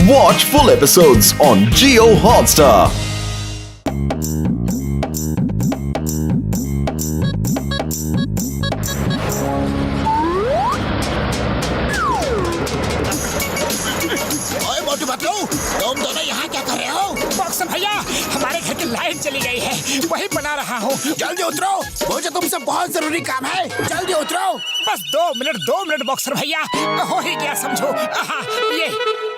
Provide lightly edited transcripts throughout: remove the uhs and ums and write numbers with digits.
Watch full episodes on Jio Hotstar. ओए मोटू पतलू, तुम दोनों यहाँ क्या कर रहे हो? बॉक्सर भैया, हमारे घर की लाइट चली गई है, वही बना रहा हूँ। जल्दी उतरो, मुझे तुमसे बहुत जरूरी काम है। जल्दी उतरो। बस 2 मिनट बॉक्सर भैया, हो ही गया समझो। आहा, ये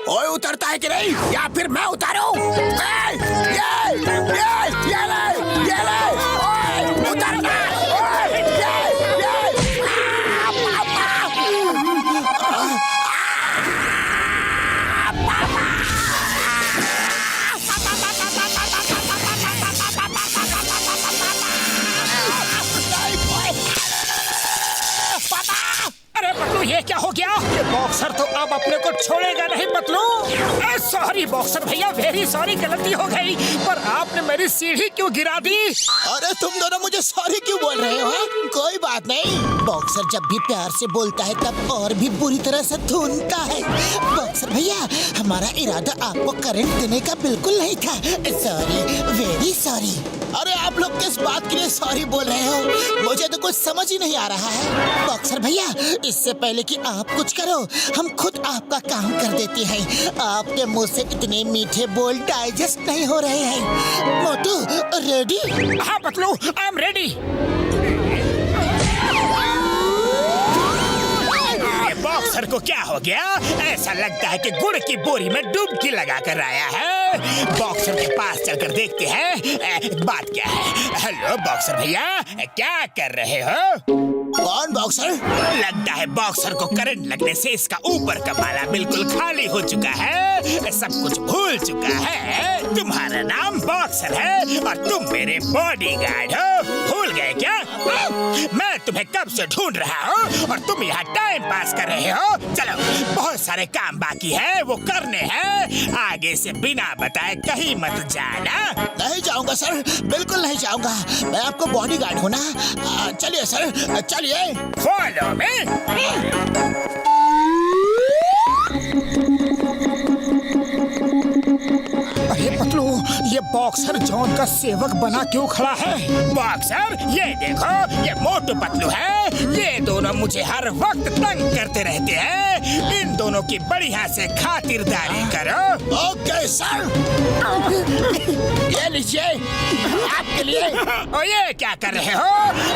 ओए उतरता है कि नहीं, या फिर मैं उतारूं? ये ले, ओए उतरना। अरे पतलू, ये क्या हो गया? ये बॉक्सर तो अब अपने को छोड़ेगा नहीं पतलू। सॉरी बॉक्सर भैया, वेरी सॉरी, गलती हो गई। पर आपने मेरी सीढ़ी क्यों गिरा दी? अरे तुम दोनों मुझे सॉरी क्यों बोल रहे हो? कोई बात नहीं। बॉक्सर जब भी प्यार से बोलता है तब और भी बुरी तरह से धुनता है। बॉक्सर भैया, हमारा इरादा आपको करंट देने का बिल्कुल नहीं था। Sorry, very sorry. अरे आप लोग किस बात के लिए सॉरी बोल रहे हो? मुझे तो कुछ समझ ही नहीं आ रहा है। बॉक्सर भैया, इससे पहले कि आप कुछ करो, हम खुद आपका काम कर देते हैं। आपके मुंह से इतने मीठे बोल डाइजेस्ट नहीं हो रहे हैं। मोटू, रेडी? हाँ Patlu, I am ready. Boxer को क्या हो गया? ऐसा लगता है कि गुड़ की बोरी में डुबकी लगा कर आया है। बॉक्सर के पास चलकर देखते हैं बात क्या है। हेलो बॉक्सर भैया, क्या कर रहे हो? कौन बॉक्सर? लगता है बॉक्सर को करंट लगने से इसका ऊपर का माला बिल्कुल खाली हो चुका है, सब कुछ भूल चुका है। तुम्हारा नाम बॉक्सर है और तुम मेरे बॉडीगार्ड हो, भूल गए क्या? मैं तुम्हें कब से ढूंढ रहा हूँ और तुम यहाँ टाइम पास कर रहे हो। चलो, बहुत सारे काम बाकी है, वो करने हैं। आगे से बिना बताए कहीं मत जाना। नहीं जाऊंगा सर, बिल्कुल नहीं जाऊंगा। मैं आपको बॉडीगार्ड हूँ ना। चलिए सर, चलिए। Follow me. अरे पतलू, ये बॉक्सर जॉन का सेवक बना क्यों खड़ा है? बॉक्सर, ये देखो, ये मोटू पतलू है। ये दोनों मुझे हर वक्त तंग करते रहते हैं। इन दोनों की बढ़िया से खातिरदारी करो। Okay sir. ये लीजिए, आपके लिए। और ये क्या कर रहे हो?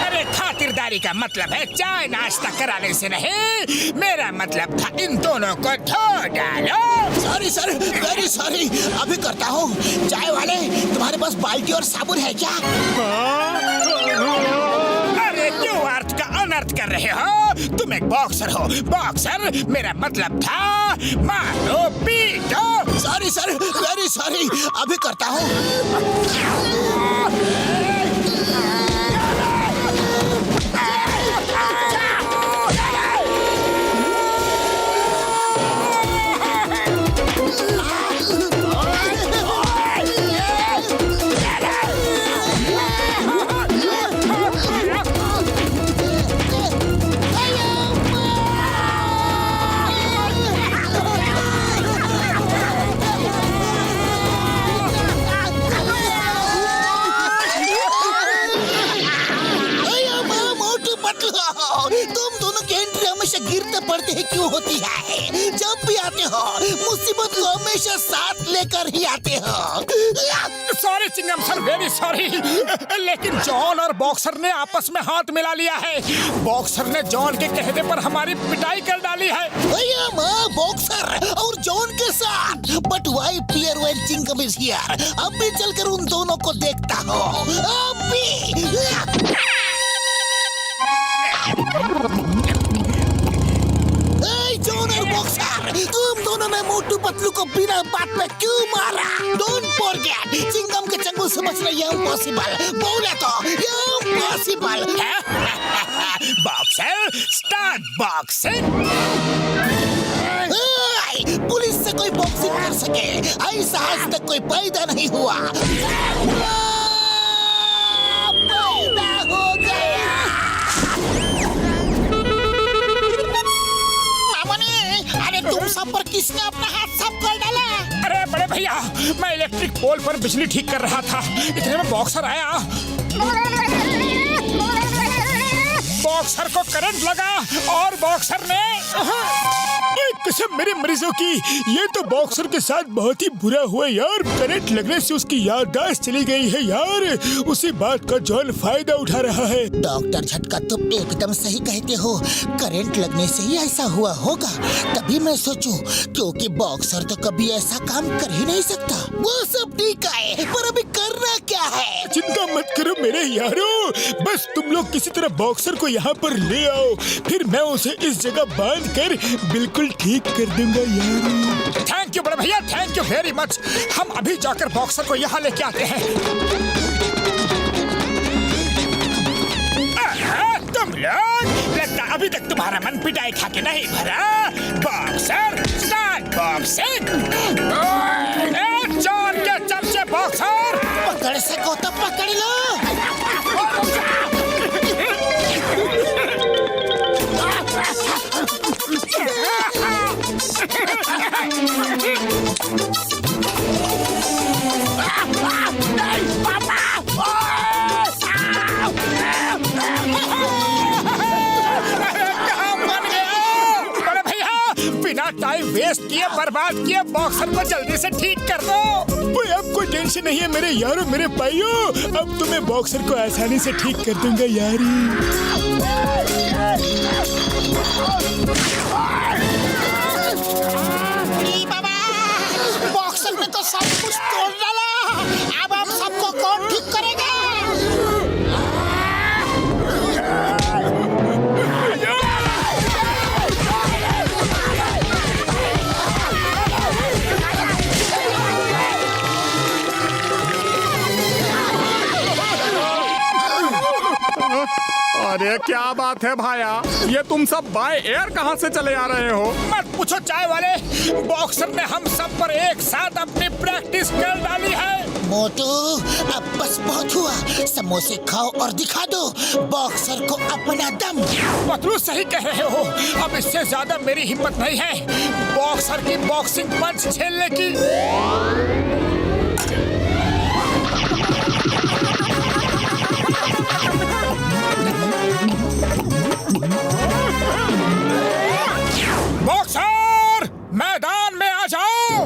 अरे खातिरदारी का मतलब है चाय नाश्ता कराने से नहीं। मेरा मतलब था इन दोनों को धो डालो। Sorry sir, very sorry. अभी करता हूँ। चाय वाले, तुम्हारे पास बाल्टी और साबुन है क्या? अरे क्यों अर्थ का अनर्थ कर रहे हो? तुम एक बॉक्सर हो। बॉक्सर, मेरा मतलब था मारो पीटो। Sorry sir, very sorry. अभी करता हूँ। तुम दोनों की एंट्री हमेशा गिरते पड़ते हैं क्यों होती है? जब भी आते हो मुसीबत को हमेशा साथ लेकर ही आते हो। Sorry Chingum sir, very sorry. लेकिन जॉन और बॉक्सर ने आपस में हाथ मिला लिया है। बॉक्सर ने जॉन के कहने पर हमारी पिटाई कर डाली है। भैया, मैं बॉक्सर और जॉन के साथ। But why fear when Chingum is here? अब भी चलकर उन दोनों को देखता हूँ। अब भी। जॉन और बॉक्सर, तुम दोनों ने मोटू पतलू को बिना बात में क्यों मारा? डोंट फॉरगेट, चिंगम के चंगुल से बचना इम्पॉसिबल। बोले तो impossible. Boxer, start boxing. Police से कोई बॉक्सिंग कर सके ऐसा आज तक कोई पैदा नहीं हुआ। पैदा हो गया। मामनी, अरे तुम सब पर किसने अपना हाथ साफ कर डाला? भैया, मैं इलेक्ट्रिक पोल पर बिजली ठीक कर रहा था, इतने में बॉक्सर आया। बॉक्सर को करंट लगा और बॉक्सर ने कसम मेरे मरीजों की, ये तो बॉक्सर के साथ बहुत ही बुरा हुआ यार। करंट लगने से उसकी याददाश्त चली गई है यार। उसी बात का जॉन फायदा उठा रहा है। डॉक्टर झटका, तुम एकदम सही कहते हो। करंट लगने से ही ऐसा हुआ होगा। तभी मैं सोचूं, क्योंकि बॉक्सर तो कभी ऐसा काम कर ही नहीं सकता। वो सब ठीक है, पर अभी करना क्या है? चिंता मत करो मेरे यारो, बस तुम लोग किसी तरह बॉक्सर को यहाँ पर ले आओ, फिर मैं उसे इस जगह बांध कर बिल्कुल ठीक कर दूंगा यार। थैंक यू बड़े भैया, थैंक यू वेरी मच। हम अभी जाकर बॉक्सर को यहाँ लेके आते हैं। तुम लोग लगता अभी तक तुम्हारा मन पिटाई खा के नहीं भरा। Boxer start boxing. जॉन के चमचे बॉक्सर, पकड़ सको तो पकड़ लो। बिना टाइम वेस्ट किए बर्बाद किए बॉक्सर को जल्दी से ठीक कर दो। कोई अब कोई टेंशन नहीं है मेरे यारों, मेरे भाइयों, अब तो मैं बॉक्सर को आसानी से ठीक कर दूंगा यारी। बॉक्सर ने तो सब कुछ तोड़ डाला। अब हम सबको कौन ठीक करेगा? अरे क्या बात है भाया, ये तुम सब बाय एयर कहाँ से चले आ रहे हो? मत पूछो चाय वाले, बॉक्सर ने हम सब पर एक साथ अपनी प्रैक्टिस कर डाली है। मोटू, अब बस बहुत हुआ। समोसे खाओ और दिखा दो बॉक्सर को अपना दम। पतलू सही कह रहे हो, अब इससे ज्यादा मेरी हिम्मत नहीं है बॉक्सर की बॉक्सिंग पंच झेलने की। बॉक्सर मैदान में आ जाओ।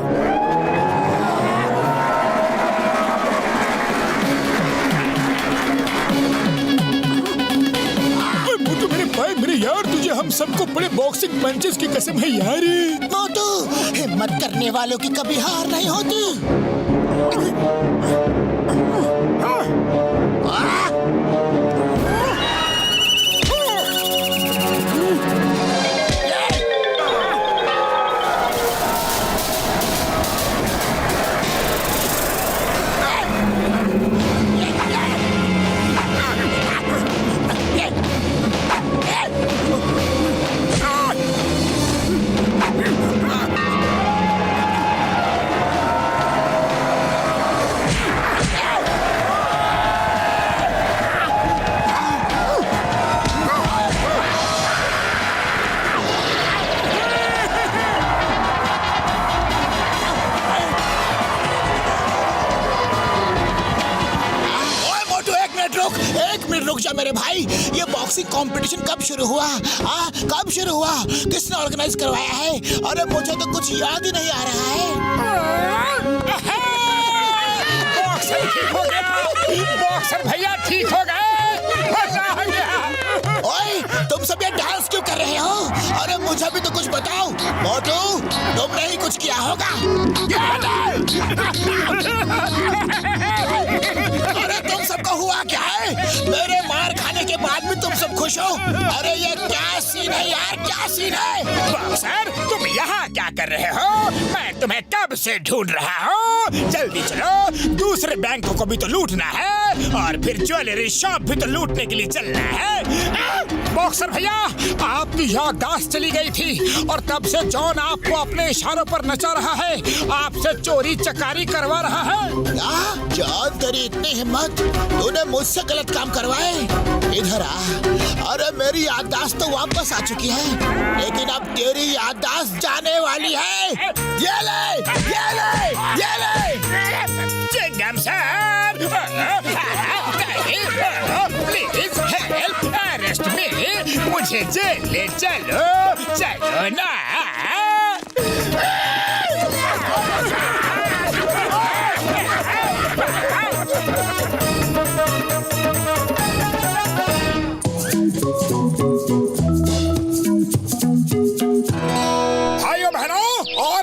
मोटू मेरे भाई, मेरे यार, तुझे हम सबको बड़े बॉक्सिंग पंचेस की कसम है यार। मोटू, हिम्मत करने वालों की कभी हार नहीं होती। रुक जा मेरे भाई, ये बॉक्सिंग कंपटीशन कब शुरू हुआ? कब शुरू हुआ? किसने ऑर्गेनाइज करवाया है? अरे मुझे तो कुछ याद ही नहीं आ रहा है। बॉक्सर ठीक हो गया, बॉक्सर भैया ठीक हो गए, मजा आ गया। ओए, तुम सब ये डांस क्यों कर रहे हो? अरे मुझे भी तो कुछ बताओ। मोटू, तुमने ही कुछ किया होगा। अरे तुम सबका हुआ क्या है? मेरे मार खाने के बाद भी तुम सब खुश हो? अरे ये क्या सीन है यार, क्या सीन है? बॉक्सर, तुम यहाँ क्या कर रहे हो? मैं तुम्हें कब से ढूंढ रहा हूँ। जल्दी चलो, दूसरे बैंकों को भी तो लूटना है और फिर ज्वेलरी शॉप भी तो लूटने के लिए चलना है। बॉक्सर भैया, आपकी याददाश्त चली गई थी और तब से जॉन आपको अपने इशारों पर नचा रहा है, आपसे चोरी चकारी करवा रहा है। क्या जॉन, तेरी इतनी हिम्मत? तूने मुझसे गलत काम करवाए? इधर आ। अरे मेरी याददाश्त तो वापस आ चुकी है, लेकिन अब तेरी याददाश्त जाने वाली है। ये ले, ये ले। ये ले Chingum sir, please help, arrest me, मुझे जेल ले चलो, चलो ना।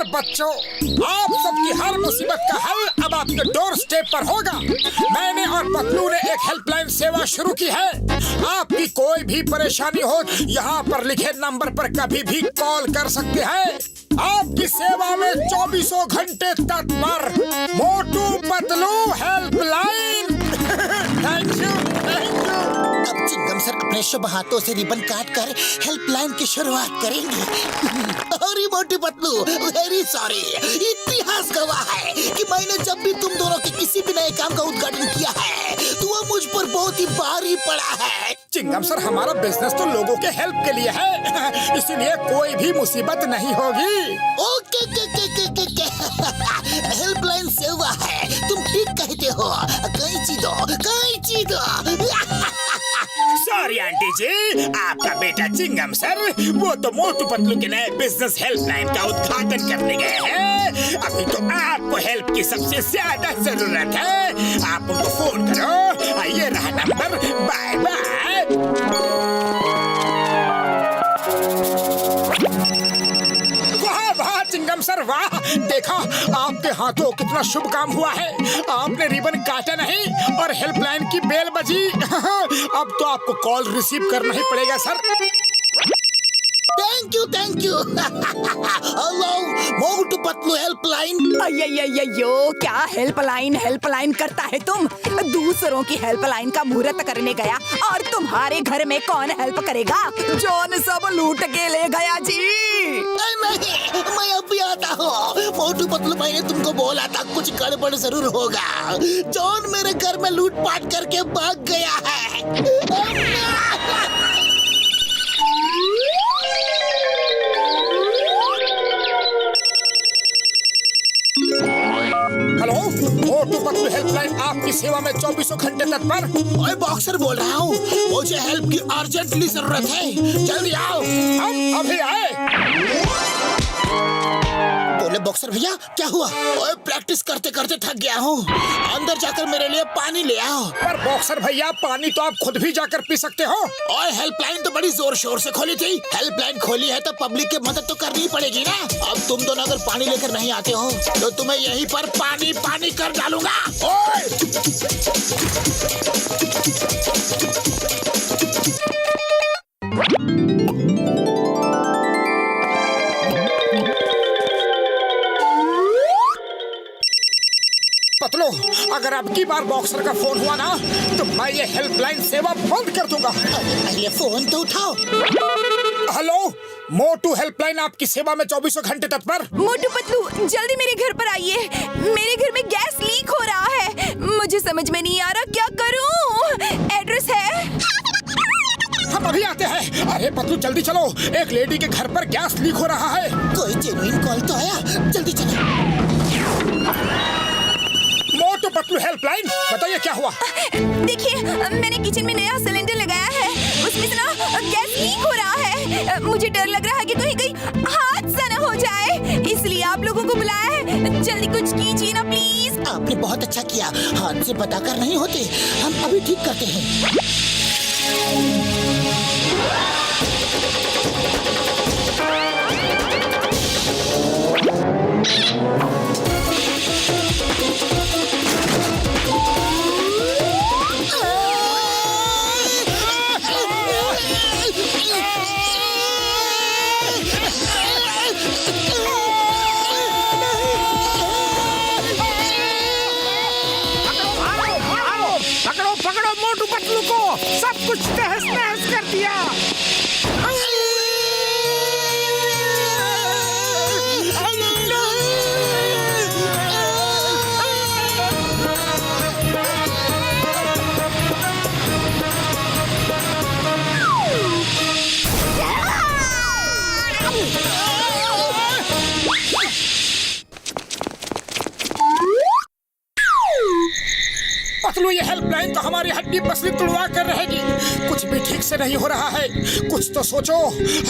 बच्चों, आप सबकी हर मुसीबत का हल अब आपके डोर स्टेप पर होगा। मैंने और पतलू ने एक हेल्पलाइन सेवा शुरू की है। आपकी कोई भी परेशानी हो, यहाँ पर लिखे नंबर पर कभी भी कॉल कर सकते हैं। आपकी सेवा में 24 घंटे तत्पर Motu Patlu helpline. Thank you, thank you. अब चिंगम सर अपने शुभ हाथों से रिबन काट कर हेल्पलाइन की शुरुआत करेंगे। अरे मोटू पतलू, वेरी सॉरी। इतिहास गवाह है कि मैंने जब भी तुम दोनों के किसी भी नए काम का उद्घाटन किया है तो वो मुझ पर बहुत ही भारी पड़ा है। चिंगम सर, हमारा बिजनेस तो लोगों के हेल्प के लिए है, इसीलिए कोई भी मुसीबत नहीं होगी। ओके, हेल्पलाइन सेवा है, तुम ठीक कहते हो। कैंची दो, कैंची दो। सॉरी आंटी जी, आपका बेटा चिंगम सर वो तो मोटू पतलू के नए बिजनेस हेल्पलाइन का उद्घाटन करने गए हैं। अभी तो आपको हेल्प की सबसे ज्यादा जरूरत है। आप उनको फोन करो, ये रहा नंबर। Bye bye. वाह वाह चिंगम सर, वाह! देखा, आपके हाथों कितना शुभ काम हुआ है। आपने रिबन काटा नहीं और हेल्पलाइन की बेल बजी। अब तो आपको कॉल रिसीव करना ही पड़ेगा sir. Thank you. Hello Motu Patlu helpline. अय्यो, क्या हेल्पलाइन करता है तुम? दूसरों की हेल्पलाइन का मुहूर्त करने गया और तुम्हारे घर में कौन हेल्प करेगा? जॉन सब लूट के ले गया जी। नहीं, मैं अभी आता हूँ। मोटू पतलू, मैंने तुमको बोला था कुछ गड़बड़ जरूर होगा। जॉन मेरे घर में लूटपाट करके भाग गया है। हेलो, मोटू पतलू हेल्पलाइन आपकी सेवा में 24 घंटे तत्पर। मैं बॉक्सर बोल रहा हूँ, मुझे हेल्प की अर्जेंटली जरूरत है, जल्दी आओ। हम अभी आए। बोले बॉक्सर भैया, क्या हुआ? ओए, प्रैक्टिस करते करते थक गया हूँ, अंदर जाकर मेरे लिए पानी ले आओ। पर बॉक्सर भैया, पानी तो आप खुद भी जाकर पी सकते हो। और हेल्पलाइन तो बड़ी जोर शोर से खोली थी। हेल्पलाइन खोली है तो पब्लिक की मदद तो करनी पड़ेगी ना। अब तुम दोनों अगर पानी लेकर नहीं आते हो तो तुम्हें यहीं पर पानी कर डालूंगा। पतलू, अगर अब की बार बॉक्सर का फोन हुआ ना तो मैं ये हेल्पलाइन सेवा बंद कर दूंगा। पहले फोन तो उठाओ। हेलो, मोटू हेल्पलाइन आपकी सेवा में 24 घंटे तत्पर। मोटू पतलू, जल्दी मेरे घर पर आइए। मेरे घर में गैस लीक हो रहा है। मुझे समझ में नहीं आ रहा क्या करूं। एड्रेस है। हम अभी आते हैं। अरे पतलू, जल्दी चलो, एक लेडी के घर पर गैस लीक हो रहा है। कोई जेन्युइन कॉल तो आया, जल्दी चलो। मोटू पतलू हेल्पलाइन, बताइए क्या हुआ? देखिए, मैंने किचन में नया सिलेंडर लगाया है, उसमें से ना गैस लीक हो रहा है। मुझे डर लग रहा है कि कहीं हादसा न हो जाए, इसलिए आप लोगों को बुलाया है। जल्दी कुछ कीजिए ना प्लीज। आपने बहुत अच्छा किया, हाथ से बताकर नहीं होते, हम अभी ठीक करते हैं। पकड़ो मोटू पतलू को, सब कुछ तहस नहस कर दिया। पतलू, ये हेल्पलाइन तो हमारी हड्डी पसली तुड़वा कर रहेगी। कुछ भी ठीक से नहीं हो रहा है, कुछ तो सोचो।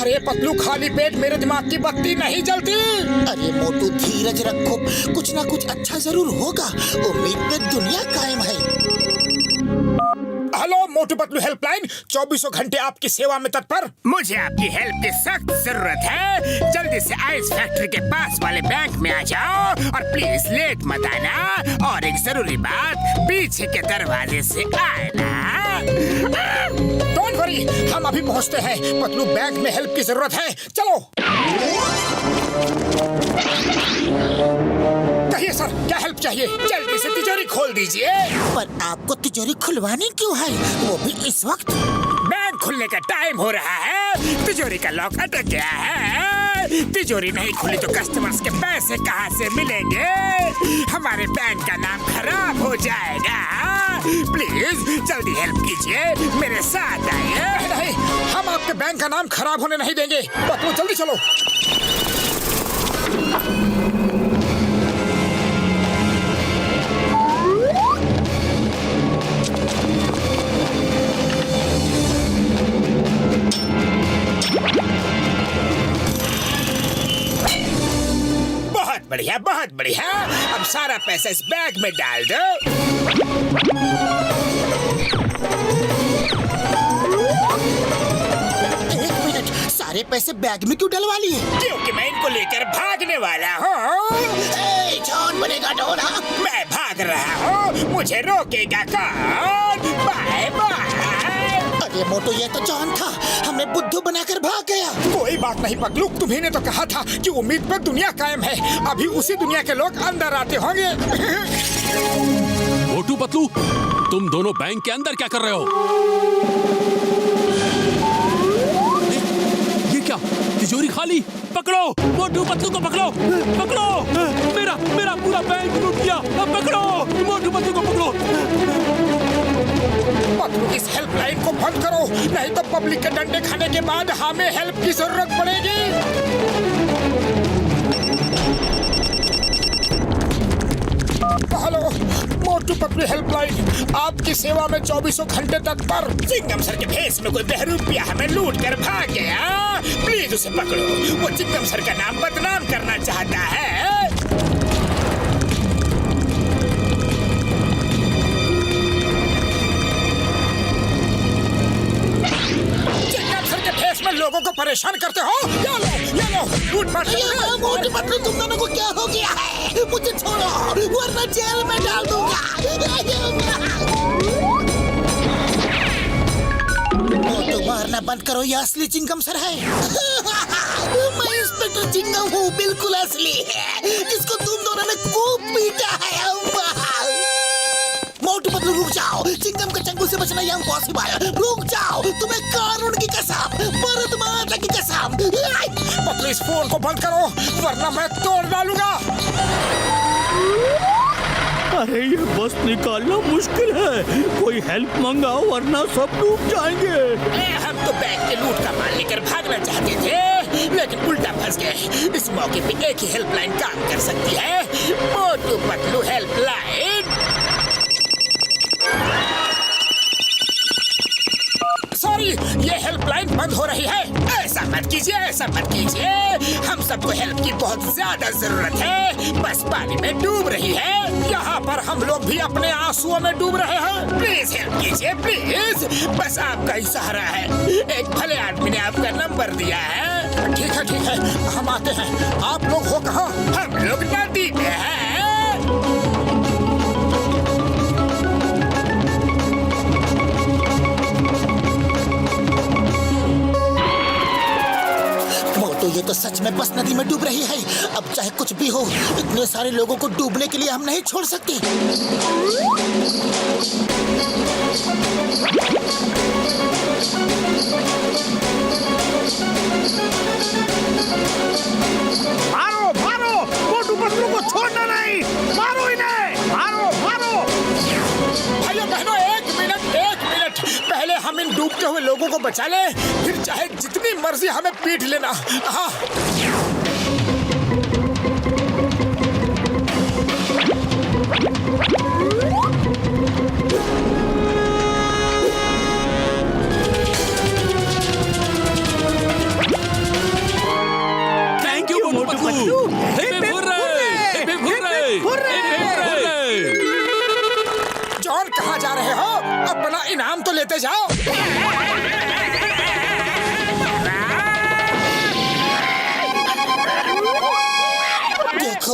अरे पतलू, खाली पेट मेरे दिमाग की बत्ती नहीं जलती। अरे मोटू, धीरज रखो, कुछ ना कुछ अच्छा जरूर होगा। उम्मीद पे दुनिया कायम है। हेलो मोटू पतलू हेल्पलाइन, 24 घंटे आपकी सेवा में तत्पर। मुझे आपकी हेल्प की सख्त जरूरत है। जल्दी से आइस फैक्ट्री के पास वाले बैंक में आ जाओ और प्लीज लेट मत आना। और एक जरूरी बात, पीछे के दरवाजे से आना। डोंट वरी, हम अभी पहुंचते हैं। पतलू, बैंक में हेल्प की जरूरत है, चलो। कहिए सर, क्या हेल्प चाहिए? जल्दी से तिजोरी खोल दीजिए। पर आपको तिजोरी खुलवानी क्यों है, वो भी इस वक्त? बैंक खुलने का टाइम हो रहा है, तिजोरी का लॉक अटक गया है। तिजोरी नहीं खुली तो कस्टमर्स के पैसे कहाँ से मिलेंगे? हमारे बैंक का नाम खराब हो जाएगा। प्लीज जल्दी हेल्प कीजिए, मेरे साथ आइए। नहीं, हम आपके बैंक का नाम खराब होने नहीं देंगे। पतलू, जल्दी चलो। बढ़िया, बहुत बढ़िया। अब सारा पैसा इस बैग में डाल दो। एक मिनट, सारे पैसे बैग में क्यों डलवा लिए? क्योंकि मैं इनको लेकर भागने वाला हूँ। कौन बनेगा डोन? मैं भाग रहा हूँ, मुझे रोकेगा कौन? Bye bye. अरे मोटू, ये तो जॉन था, हमें बुद्धू बनाकर भाग गया। कोई बात नहीं पतलू, तुम्ही ने तो कहा था कि उम्मीद पर दुनिया कायम है। अभी उसी दुनिया के लोग अंदर आते होंगे। मोटू पतलू, तुम दोनों बैंक के अंदर क्या कर रहे हो? ये क्या? तिजोरी खाली? पकड़ो मोटू पतलू को, पकड़ो पकड़ो। मेरा पूरा बैंक लूट लिया। पकड़ो मोटू पतलू को, पकड़ो। पतलू, इस हेल्पलाइन को बंद करो, नहीं तो पब्लिक के डंडे खाने के बाद हमें हेल्प की जरूरत पड़ेगी। हेलो मोटू पतलू हेल्पलाइन, आपकी सेवा में 24 घंटे तत्पर। चिंगम सर के भेस में कोई बहरूपिया हमें लूट कर भाग गया। प्लीज उसे पकड़ो, वो चिंगम सर का नाम बदनाम करना चाहता है। लोगों को परेशान करते हो। ये लो, लूटपाट। मोटू पतलू, तुम दोनों को क्या हो गया है? मुझे छोड़ो, वरना जेल में डाल दूंगा। मोटू, मारना बंद करो, ये असली चिंगम सर है। मैं इंस्पेक्टर चिंगम हूँ, बिल्कुल असली है, जिसको तुम दोनों ने खूब पीटा है। मोटू पतलू, रुक जाओ, चिंगम के चंगुल से बचना इम्पॉसिबल है। रुक जाओ, तुम्हें कानून की कसम, भारत माता की कसम। पतलू, इस फोन को बंद करो, वरना मैं तोड़ डालूंगा। अरे ये बस निकालना मुश्किल है, कोई हेल्प मंगाओ वरना सब डूब जाएंगे। हम तो बैंक के लूट का माल लेकर भागना चाहते थे, लेकिन उल्टा फंस गए। इस मौके पे एक ही हेल्पलाइन काम कर सकती है, मोटू पतलू हेल्पलाइन। सॉरी, ये हेल्पलाइन बंद हो रही है। ऐसा मत कीजिए, ऐसा मत कीजिए। हम सबको हेल्प की बहुत ज्यादा जरूरत है, बस पानी में डूब रही है। यहाँ पर हम लोग भी अपने आंसुओं में डूब रहे हैं। प्लीज हेल्प कीजिए, प्लीज। बस आपका ही सहारा है। एक भले आदमी ने आपका नंबर दिया है। ठीक है, हम आते हैं। आप लोग हो कहाँ? हम लोग नदी में हैं। तो ये तो सच में बस नदी में डूब रही है। अब चाहे कुछ भी हो, इतने सारे लोगों को डूबने के लिए हम नहीं छोड़ सकते। मारो मारो, मोटू पतलू को छोड़ना नहीं, मारो इन्हें, मारो मारो। भाइयों बहनों, एक मिनट। पहले हम इन डूबते हुए लोगों को बचा ले, फिर चाहे जितनी मर्जी हमें पीट लेना। हाँ,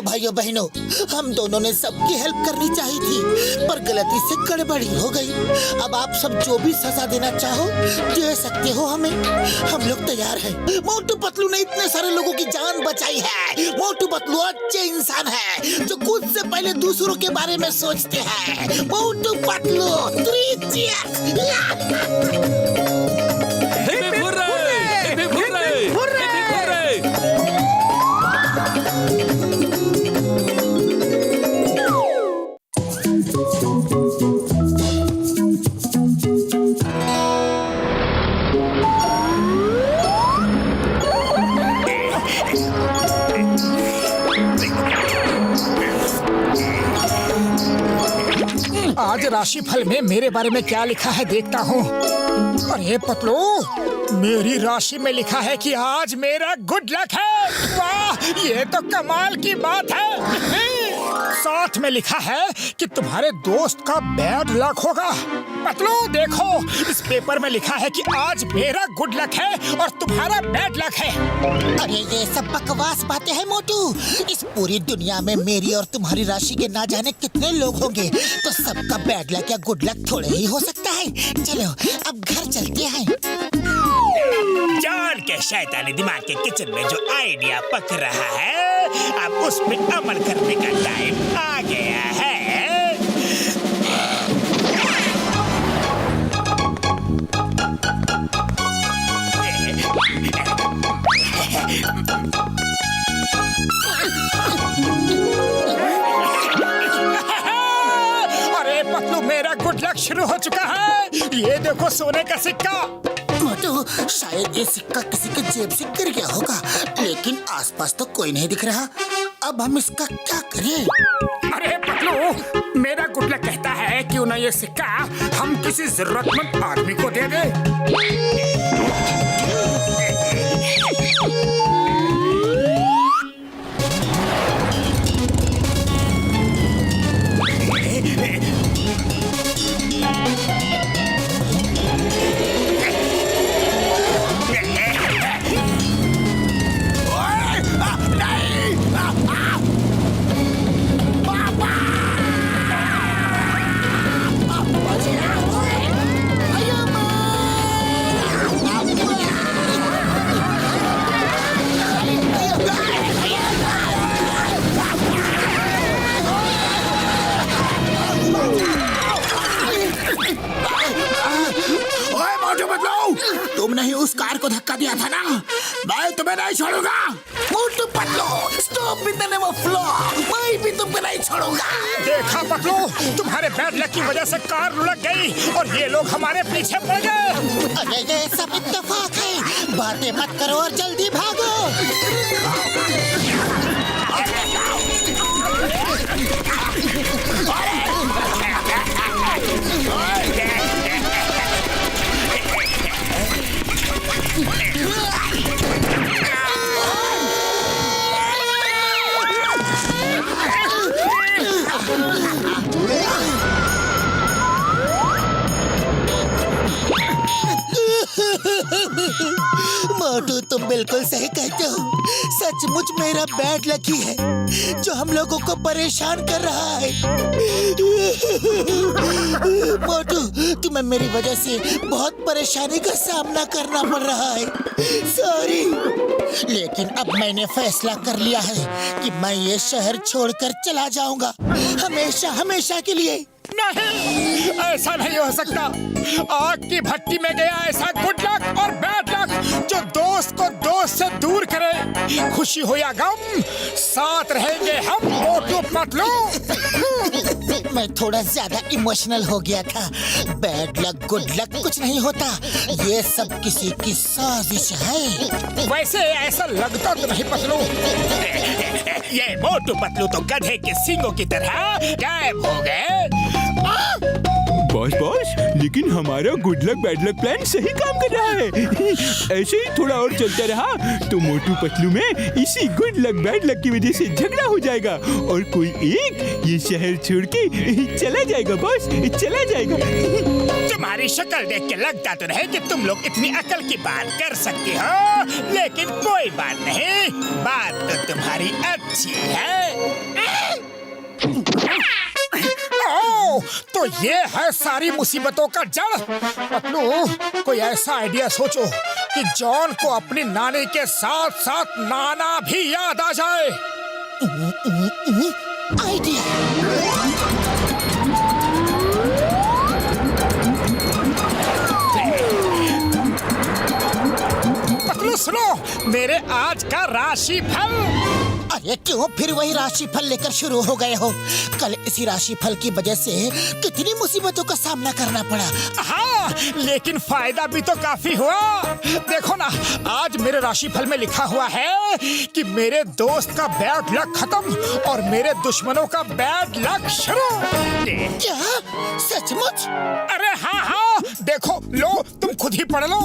भाइयों बहनों, हम दोनों ने सबकी हेल्प करनी चाहिए थी, पर गलती से गड़बड़ी हो गई। अब आप सब जो भी सजा देना चाहो दे सकते हो हमें, हम लोग तैयार हैं। मोटू पतलू ने इतने सारे लोगों की जान बचाई है। मोटू पतलू अच्छे इंसान है जो खुद से पहले दूसरों के बारे में सोचते हैं। मोटू पतलू आज राशिफल में मेरे बारे में क्या लिखा है देखता हूँ। अरे पतलू, मेरी राशि में लिखा है कि आज मेरा गुड लक है। वाह, ये तो कमाल की बात है। साथ में लिखा है कि तुम्हारे दोस्त का बैड लक होगा। पतलू देखो, इस पेपर में लिखा है कि आज मेरा गुड लक है और तुम्हारा बैड लक है। अरे ये सब बकवास बातें हैं मोटू। इस पूरी दुनिया में मेरी और तुम्हारी राशि के ना जाने कितने लोग होंगे, तो सबका बैड लक या गुड लक थोड़े ही हो सकता है। चलो अब घर चलते हैं। जान के शैतानी दिमाग के किचन में जो आइडिया पक रहा है, अब उस पे अमल करने का टाइम आ गया है। अरे पतलू, मेरा गुड लक शुरू हो चुका है। ये देखो सोने का सिक्का। मोटू, शायद ये सिक्का किसी के जेब से गिर गया होगा, लेकिन आसपास तो कोई नहीं दिख रहा। अब हम इसका क्या करें? अरे पतलू, मेरा गुड लक कहता है कि उन्हें ये सिक्का हम किसी जरूरतमंद आदमी को दे दे। तुमने ही उस कार को धक्का दिया था ना, मैं तुम्हें नहीं छोड़ूंगा। Motu Patlu, stop with the name of law, मैं भी तुमको नहीं छोड़ूंगा। देखा पतलू, तुम्हारे बैड लक की वजह से कार लुढ़क गई और ये लोग हमारे पीछे पड़ गए। अरे ये सब इत्तेफाक है, बातें मत करो और जल्दी भागो। मोटू, तुम बिल्कुल सही कहते हो। सचमुच मेरा बैड लक ही है जो हम लोगों को परेशान कर रहा है। मोटू, तुम्हें मेरी वजह से बहुत परेशानी का सामना करना पड़ रहा है। सॉरी, लेकिन अब मैंने फैसला कर लिया है कि मैं ये शहर छोड़कर चला जाऊंगा, हमेशा हमेशा के लिए। नहीं, ऐसा नहीं हो सकता। आग की भट्टी में गया ऐसा गुड लक और बैड लक जो दोस्त को दोस्त से दूर करे। खुशी हो या गम, साथ रहेंगे हम मोटू पतलू। मैं थोड़ा ज्यादा इमोशनल हो गया था। बैड लक गुड लक कुछ नहीं होता, ये सब किसी की साजिश है। वैसे ऐसा लगता तो नहीं पतलू। ये मोटू पतलू तो गधे के सींगों की तरह गायब हो गए। बॉस, लेकिन हमारा good luck bad luck plan सही काम कर रहा है। ऐसे ही थोड़ा और चलता रहा तो मोटू पतलू में इसी गुड लक बैड लक की वजह से झगड़ा हो जाएगा और कोई एक ये शहर छोड़ के चला जाएगा बॉस, चला जाएगा। तुम्हारी शक्ल देख के लगता तो नहीं कि तुम लोग इतनी अकल की बात कर सकते हो, लेकिन कोई बात नहीं, बात तो तुम्हारी अच्छी है। ओह, तो ये है सारी मुसीबतों का जड़। पतलू, कोई ऐसा आइडिया सोचो कि जॉन को अपनी नानी के साथ साथ नाना भी याद आ जाए। आइडिया। पतलू सुनो, मेरे आज का राशि फल। अरे क्यों फिर वही राशिफल लेकर शुरू हो गए हो? कल इसी राशिफल की वजह से कितनी मुसीबतों का सामना करना पड़ा। हाँ, लेकिन फायदा भी तो काफी हुआ। देखो ना, आज मेरे राशिफल में लिखा हुआ है कि मेरे दोस्त का बैड लक खत्म और मेरे दुश्मनों का बैड लक शुरू। क्या सचमुच? अरे हाँ हाँ, देखो लो, तुम खुद ही पढ़ लो।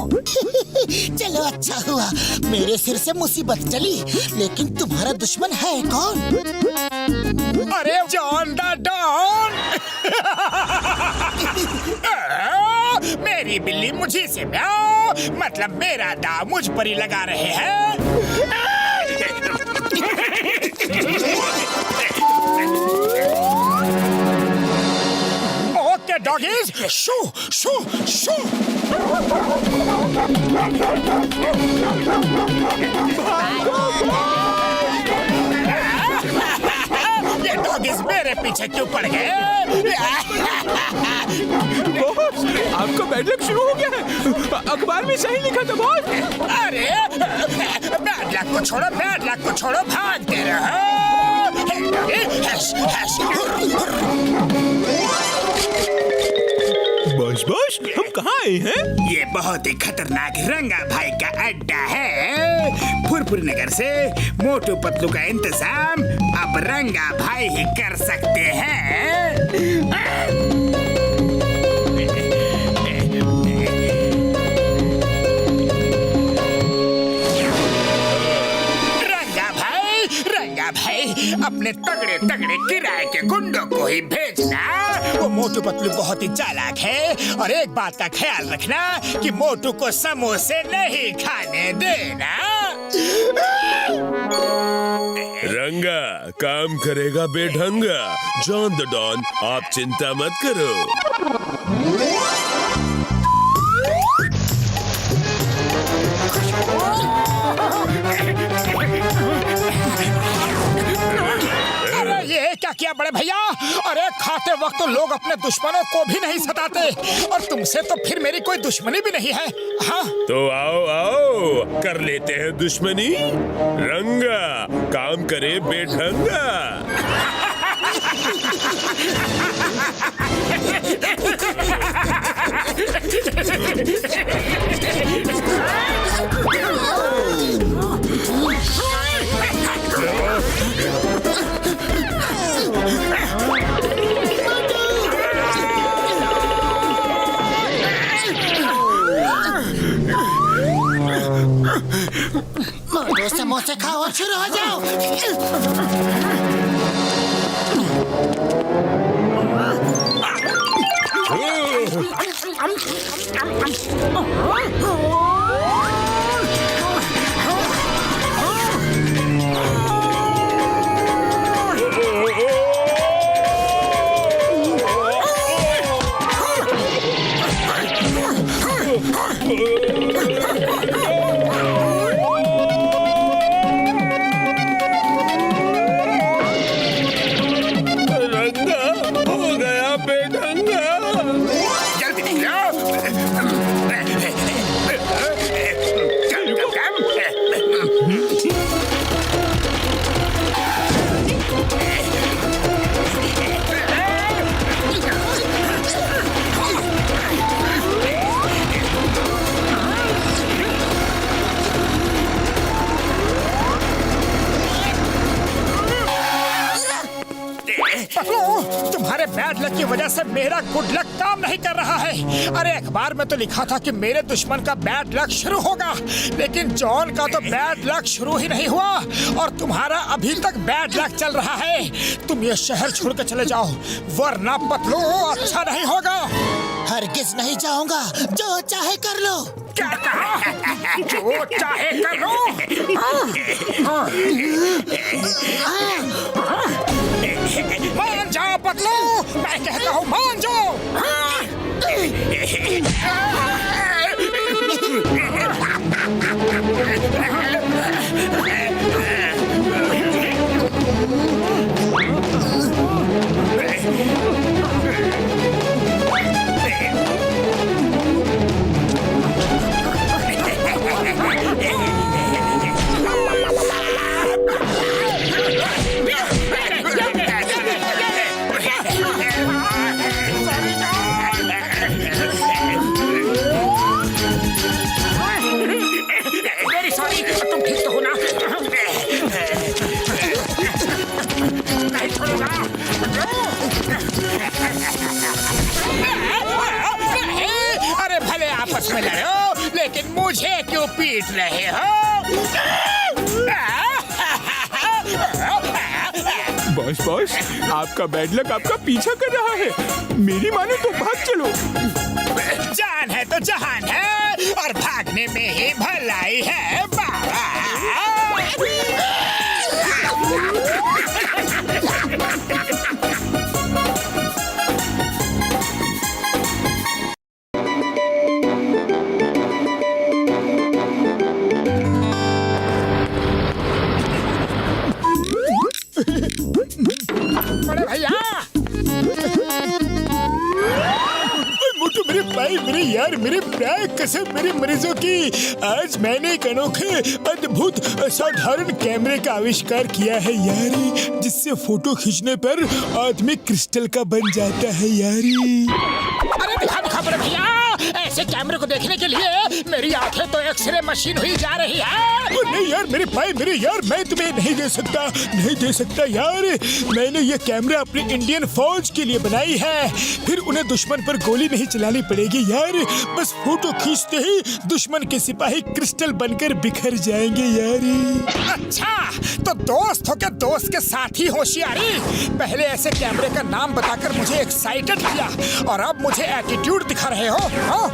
चलो अच्छा हुआ, मेरे सिर से मुसीबत चली, लेकिन तुम्हारा दुश्मन है कौन? अरे जॉन द डॉन। मेरी बिल्ली मुझे से म्याऊं, मतलब मेरा दाव मुझ पर ही लगा रहे हैं। ओके डॉगीज, शू शू शू। ये डॉगीज मेरे पीछे क्यों पड़ गए? बॉस, आपका बैड लक शुरू हो गया है। अखबार में सही लिखा था बॉस। अरे बैड लक को छोड़ो, बैड लक को छोड़ो, भागते रहो। बॉस बॉस, हम कहाँ आए हैं? ये बहुत ही खतरनाक रंगा भाई का अड्डा है। फुरफुर नगर से मोटू पतलू का इंतजाम अब रंगा भाई ही कर सकते हैं। रंगा भाई, अपने तगड़े तगड़े किराए के गुंडों को ही भेजना। वो मोटू पतलू बहुत ही चालाक है, और एक बात का ख्याल रखना कि मोटू को समोसे नहीं खाने देना। रंगा काम करेगा बेढंगा। जॉन द डॉन, आप चिंता मत करो। अरे ये क्या किया बड़े भैया? अरे खाते वक्त तो लोग अपने दुश्मनों को भी नहीं सताते, और तुमसे तो फिर मेरी कोई दुश्मनी भी नहीं है। हाँ तो आओ आओ, कर लेते हैं दुश्मनी। रंगा काम करे बेढंगा। मोटू समोसे खाओ और शुरू हो जाओ। पतलू, तुम्हारे बैड लक की वजह से मेरा गुड लक काम नहीं कर रहा है। अरे अखबार में तो लिखा था कि मेरे दुश्मन का बैड लक शुरू होगा, लेकिन जॉन का तो बैड लक शुरू ही नहीं हुआ और तुम्हारा अभी तक बैड लक चल रहा है। तुम ये शहर छोड़ के चले जाओ, वरना पतलू अच्छा नहीं होगा। हरगिज नहीं चाहूंगा, जो चाहे कर लो। क्या कहा? जो चाहे कर लो। मान जाओ पतलू, मैं कहता हूँ मान जाओ। अरे भले आपस में लड़ो, लेकिन मुझे क्यों पीट रहे हो? बॉस, आपका बैड लक आपका पीछा कर रहा है। मेरी मानो तो भाग चलो। जान है तो जहान है और भागने में ही भलाई है बाबा। बड़े भैया, मोटू मेरे भाई, मेरे यार, मेरे प्यार कसम मेरे मरीजों की, आज मैंने एक अनोखे अद्भुत असाधारण कैमरे का आविष्कार किया है यारी, जिससे फोटो खींचने पर आदमी क्रिस्टल का बन जाता है यारी। अरे दिखा दिखा बड़े भैया, ऐसे कैमरे को देखने के लिए मेरी आंखें तो एक्सरे मशीन हुई जा रही है। नहीं यार मेरे भाई, मेरे यार, मैं तुम्हें नहीं दे सकता, नहीं दे सकता यार। मैंने ये कैमरा अपनी इंडियन फौज के लिए बनाई है, फिर उन्हें दुश्मन पर गोली नहीं चलानी पड़ेगी यार। बस फोटो खींचते ही दुश्मन के सिपाही क्रिस्टल बनकर बिखर जाएंगे यार। अच्छा, तो दोस्त हो के दोस्त के साथ ही होशियारी। पहले ऐसे कैमरे का नाम बताकर मुझे एक्साइटेड किया और अब मुझे एटीट्यूड दिखा रहे हो, हाँ?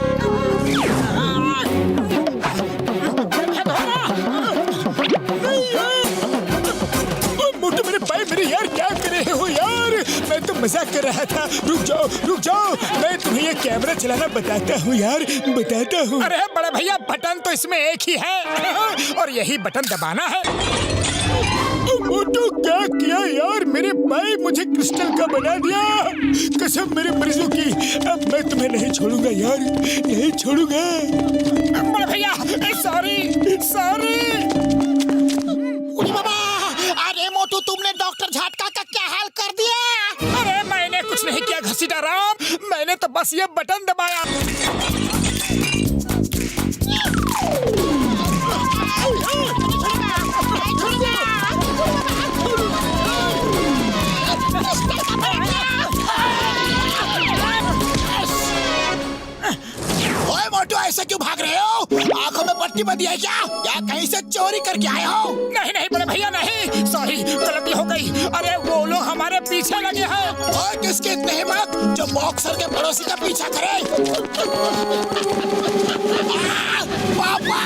मोटू मेरे भाई, मेरे यार, क्या कर रहे हो यार? मैं तो मजाक कर रहा था। रुक जाओ, रुक जाओ, मैं तुम्हें ये कैमरा चलाना बताता हूँ यार, बताता हूँ। अरे बड़े भैया, बटन तो इसमें एक ही है और यही बटन दबाना है। मोटू क्या किया यार मेरे भाई, मुझे क्रिस्टल का बना दिया। कसम मेरे मरीजों की, अब मैं तुम्हें नहीं छोड़ूंगा यार, नहीं छोड़ूंगा। बड़े भैया, सॉरी सॉरी। बाबा, अरे मोटू, तुमने डॉक्टर झटका का क्या हाल कर दिया? अरे मैंने कुछ नहीं किया घसीटा राम, मैंने तो बस ये बटन दबाया। ओए मोटू, ऐसे क्यों भाग रहे हो? आंखों में पट्टी बंधी है क्या? क्या कहीं से चोरी करके आए हो? नहीं नहीं बड़े भैया, नहीं, सॉरी, गलती हो गई। अरे वो लोग हमारे पीछे लगे हैं। और किसकी इतनी हिम्मत जो बॉक्सर के पड़ोसी का पीछा करे? पापा!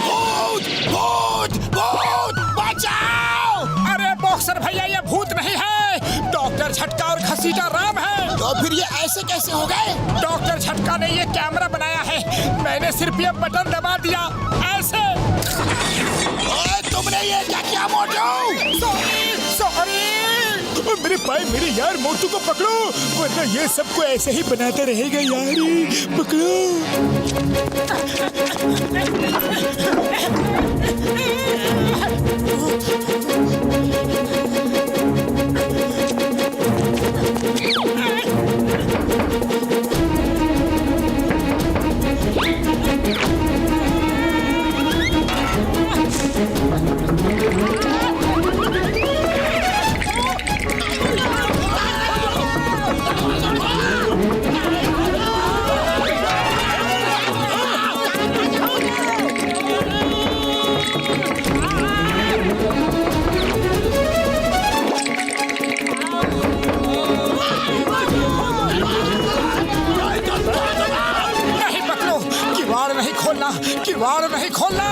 भूत! भूत! भूत! बचाओ! अरे बॉक्सर भैया, ये भूत नहीं है, डॉक्टर झटका और घसीटा राम है। तो फिर ये ऐसे कैसे हो गए? डॉक्टर झटका ने ये कैमरा बनाया है, मैंने सिर्फ ये बटन दबा दिया, ऐसे। ओए, तुमने ये क्या किया मोटू? Sorry sorry. मेरे भाई, मेरे यार, मोटू को पकड़ो, वरना ये सबको ऐसे ही बनाता रहेगा यार। पकड़ो। किवाड़ नहीं खोलना।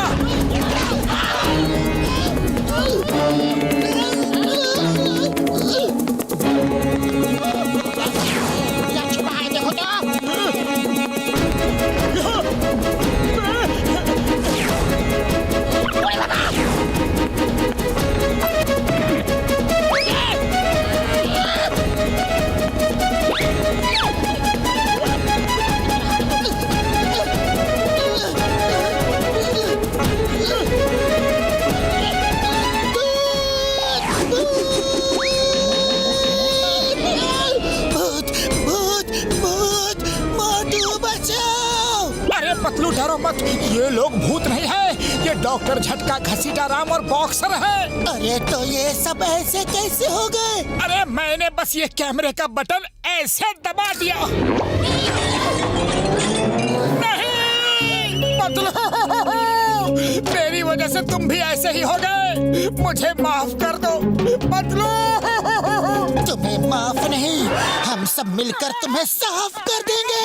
पतलू डरो मत, ये लोग भूत नहीं है, ये डॉक्टर झटका, घसीटा राम और बॉक्सर है। अरे तो ये सब ऐसे कैसे हो गए? अरे मैंने बस ये कैमरे का बटन ऐसे दबा दिया। नहीं पतलू, मेरी वजह से तुम भी ऐसे ही हो गए, मुझे माफ कर दो पतलू। तुम्हें माफ नहीं, हम सब मिलकर तुम्हें साफ कर देंगे।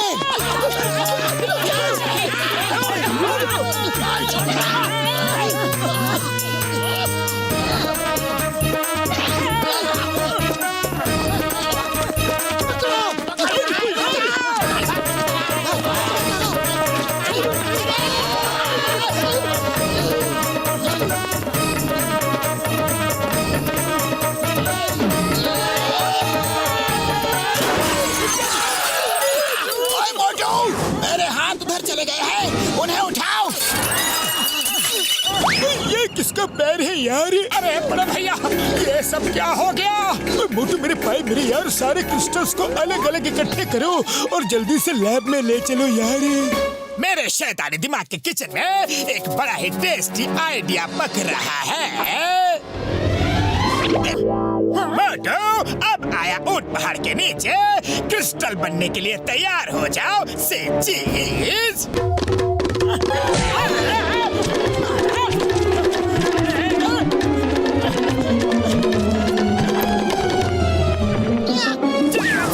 किसका पैर है यार? अरे बड़े भैया, ये सब क्या हो गया? मोटू मेरे भाई, मेरे यार सारे क्रिस्टल्स को अलग अलग इकट्ठे करो और जल्दी से लैब में ले चलो यार। मेरे शैतानी दिमाग के किचन में एक बड़ा ही टेस्टी आइडिया पक रहा है। मोटू, अब आया ऊंट पहाड़ के नीचे, क्रिस्टल बनने के लिए तैयार हो जाओ। से चीज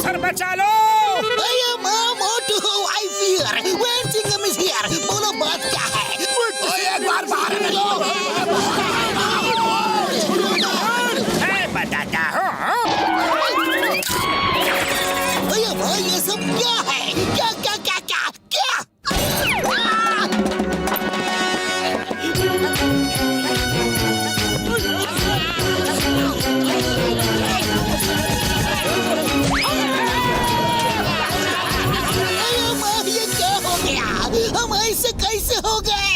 सर बचा लो। मोटू, I fear when Chingam is here। बोलो बात क्या है? एक बार बाहर निकलो। मैं बताता हूँ। भाई ये सब क्या है? क्या क्या क्या क्या क्या? ये क्या हो गया? हम ऐसे कैसे हो गए?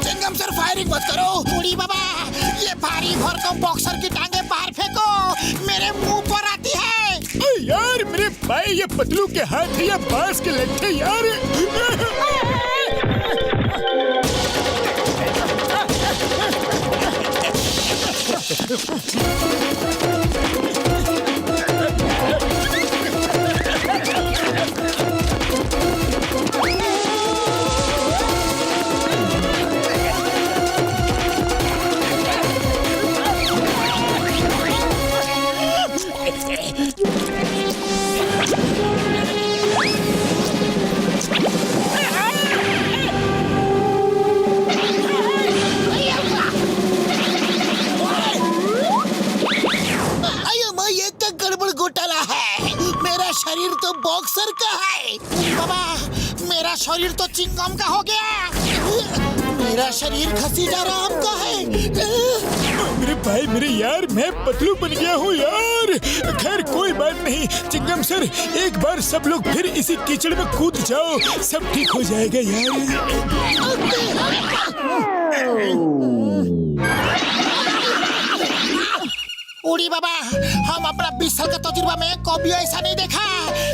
चिंगम सर, फायरिंग मत करो। बूढ़ी बाबा, ये भारी भरकम बॉक्सर की टांगे बाहर फेंको, मेरे मुंह पर आती है। यार मेरे भाई, ये पतलू के हाथ या बांस के लट्ठे यार। शरीर तो बॉक्सर का है। बाबा, मेरा शरीर तो चिंगम का हो गया। मेरा शरीर घसीटा राम का है। मेरे भाई, मेरे यार, मैं पतलू बन गया हूँ यार। खैर कोई बात नहीं चिंगम सर, एक बार सब लोग फिर इसी कीचड़ में कूद जाओ, सब ठीक हो जाएगा यार। उड़ी बाबा, हम अपना 20 साल का तजुर्बा में कभी ऐसा नहीं देखा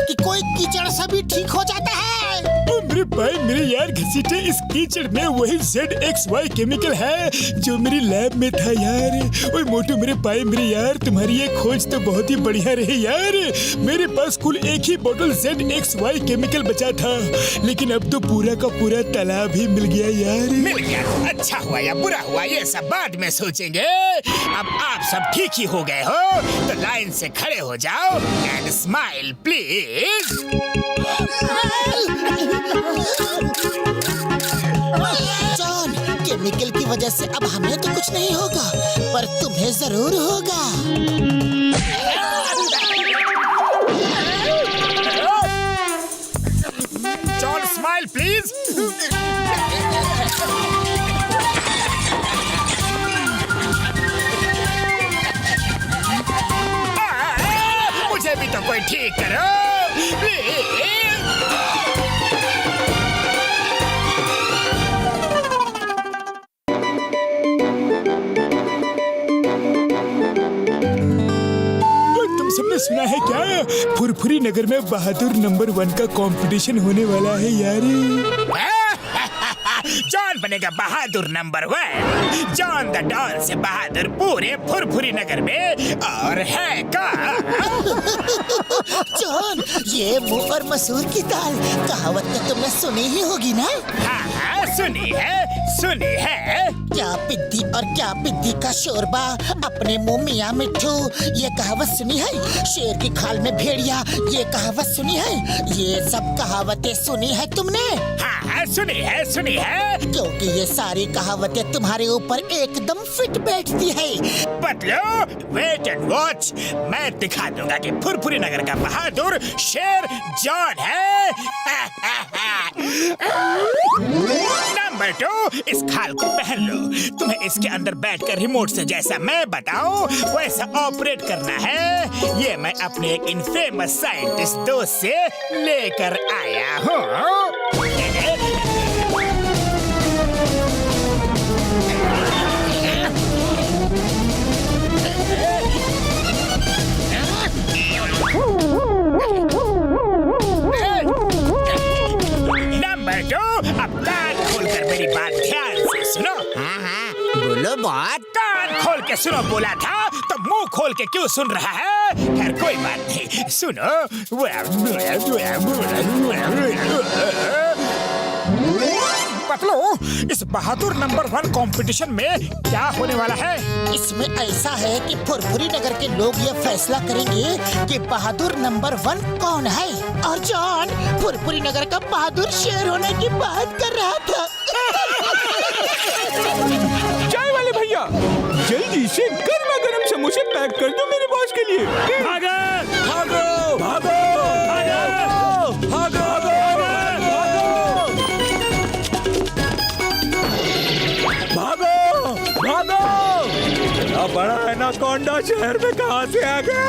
कि कोई कीचड़ से भी ठीक हो जाता है। मेरे मेरे भाई मेरे यार घसीटे इस कीचड़ में वही ZXY केमिकल है जो मेरी लैब में था यार। ओए मोटू मेरे भाई मेरे यार, तुम्हारी ये खोज तो बहुत ही बढ़िया रही यार। मेरे पास कुल एक ही बोतल ZXY केमिकल बचा था, लेकिन अब तो पूरा का पूरा तालाब ही मिल गया यार। मिल गया, अच्छा हुआ या बुरा हुआ ये सब बाद में सोचेंगे। अब आप सब ठीक ही हो गए हो तो लाइन से खड़े हो जाओ and smile please. John, chemical की वजह से अब हमें तो कुछ नहीं होगा, पर तुम्हें जरूर होगा। John smile please. मुझे भी तो कोई ठीक करो प्लीज। सबने सुना है क्या, फुरफुरी नगर में बहादुर नंबर 1 का कंपटीशन होने वाला है यार। जॉन बनेगा बहादुर नंबर 1। जॉन द डॉन से बहादुर पूरे फुरफुरी नगर में और है का। जॉन, ये मुंह और मसूर की दाल कहावत तो तुमने सुनी ही होगी ना? हाँ सुनी है। क्या पिद्दी और क्या पिद्दी का शोरबा, अपने मुंह मियाँ मिट्ठू, ये कहावत सुनी है? शेर की खाल में भेड़िया, ये कहावत सुनी है? ये सब कहावतें सुनी है तुमने? हाँ सुनी है। क्योंकि ये सारी कहावतें तुम्हारे ऊपर एकदम फिट बैठती है। बदलो, वेट एंड वॉच, मैं दिखा दूंगा कि फुरफुरी नगर का बहादुर शेर जॉन है। नंबर 2, इस खाल को पहन लो। तुम्हें इसके अंदर बैठकर रिमोट से जैसा मैं बताऊं वैसा ऑपरेट करना है। ये मैं अपने एक इनफेमस साइंटिस्ट दोस्त से लेकर आया हूँ। नंबर 2, अब कान खोलकर मेरी बात ध्यान से सुनो। हाँ, बोलो बात। कान खोल के सुनो बोला था तो मुंह खोल के क्यों सुन रहा है? खैर कोई बात नहीं, सुनो। पतलू, इस बहादुर नंबर 1 कंपटीशन में क्या होने वाला है? इसमें ऐसा है कि फुरफुरी नगर के लोग ये फैसला करेंगे कि बहादुर नंबर 1 कौन है। और जॉन फुरफुरी नगर का बहादुर शेर होने की बात कर रहा था। चाय वाले भैया, जल्दी से गर्मा गर्म समोसे पैक कर दो मेरे बॉस के लिए। भागो भागो भागो भागो भागो भागो भागो। इतना बड़ा एनाकोंडा शहर में कहाँ से आ गया?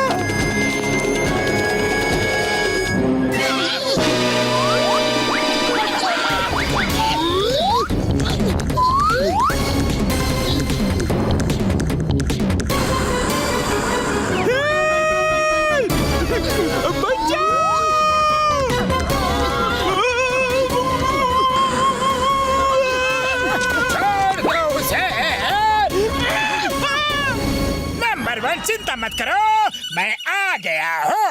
चिंता मत करो, मैं आ गया हूँ।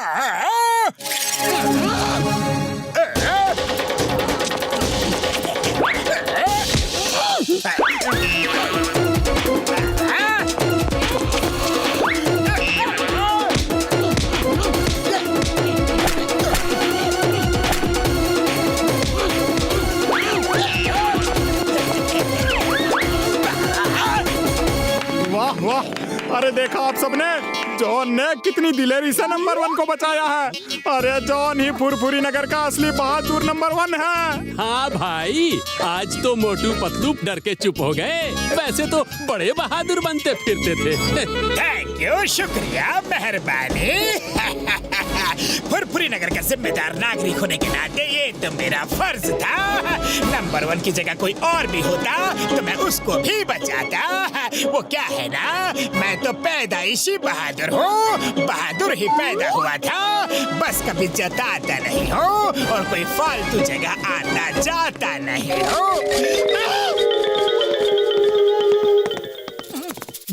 वाह वाह, अरे देखा आप सबने, जॉन ने कितनी दिलेरी से नंबर 1 को बचाया है। अरे जॉन ही फुरफुरी नगर का असली बहादुर नंबर 1 है। हाँ भाई, आज तो मोटू पतलू डर के चुप हो गए, वैसे तो बड़े बहादुर बनते फिरते थे। थैंक यू, शुक्रिया, मेहरबानी। फुरफुरी फुरफुरी नगर का जिम्मेदार नागरिक होने के नाते ये तो मेरा फर्ज था। नंबर 1 की जगह कोई और भी होता तो मैं उसको भी बचाता। वो क्या है ना, मैं तो पैदाइशी बहादुर हूँ, बहादुर ही पैदा हुआ था, बस कभी जताता नहीं हूँ और कोई फालतू जगह आता जाता नहीं हूँ।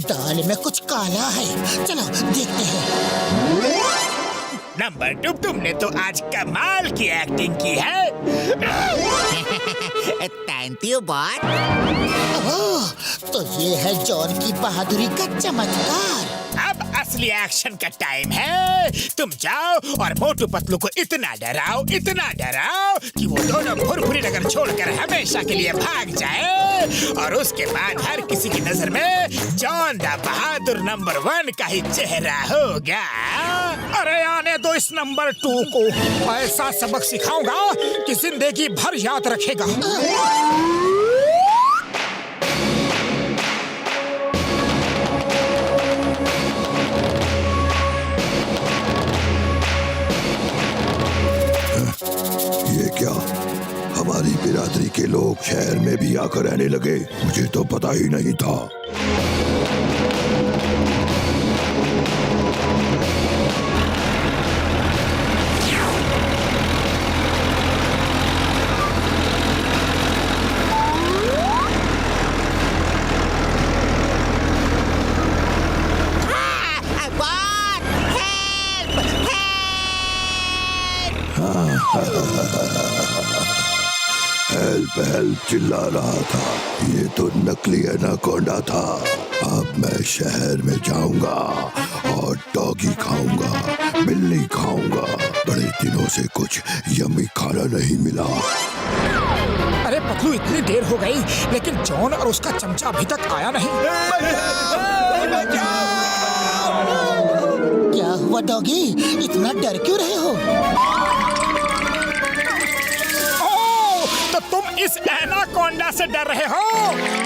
दाल में कुछ काला है, चलो देखते हैं। नंबर 2, तुमने तो आज कमाल की एक्टिंग की है। Thank you boss. ओह, तो ये है जॉन की बहादुरी का चमत्कार। अब असली एक्शन का टाइम है। तुम जाओ और मोटू पतलू को इतना डराओ कि वो दोनों फुरफुरी नगर छोड़कर हमेशा के लिए भाग जाए और उसके बाद हर किसी की नजर में जॉन द बहादुर नंबर 1 का ही चेहरा होगा। अरे आने दो इस नंबर 2 को, ऐसा सबक सिखाऊंगा कि जिंदगी भर याद रखेगा। ये क्या, हमारी बिरादरी के लोग शहर में भी आकर रहने लगे, मुझे तो पता ही नहीं था। हेल्प हेल्प चिल्ला रहा था, ये तो नकली एनाकोंडा था। अब मैं शहर में जाऊंगा और डॉगी खाऊंगा, बिल्ली खाऊंगा। बड़े दिनों से कुछ यम्मी खाना नहीं मिला। अरे पतलू, इतनी देर हो गई लेकिन जॉन और उसका चमचा अभी तक आया नहीं। क्या हुआ डॉगी, इतना डर क्यों रहे हो? तो तुम इस एनाकोंडा से डर रहे हो?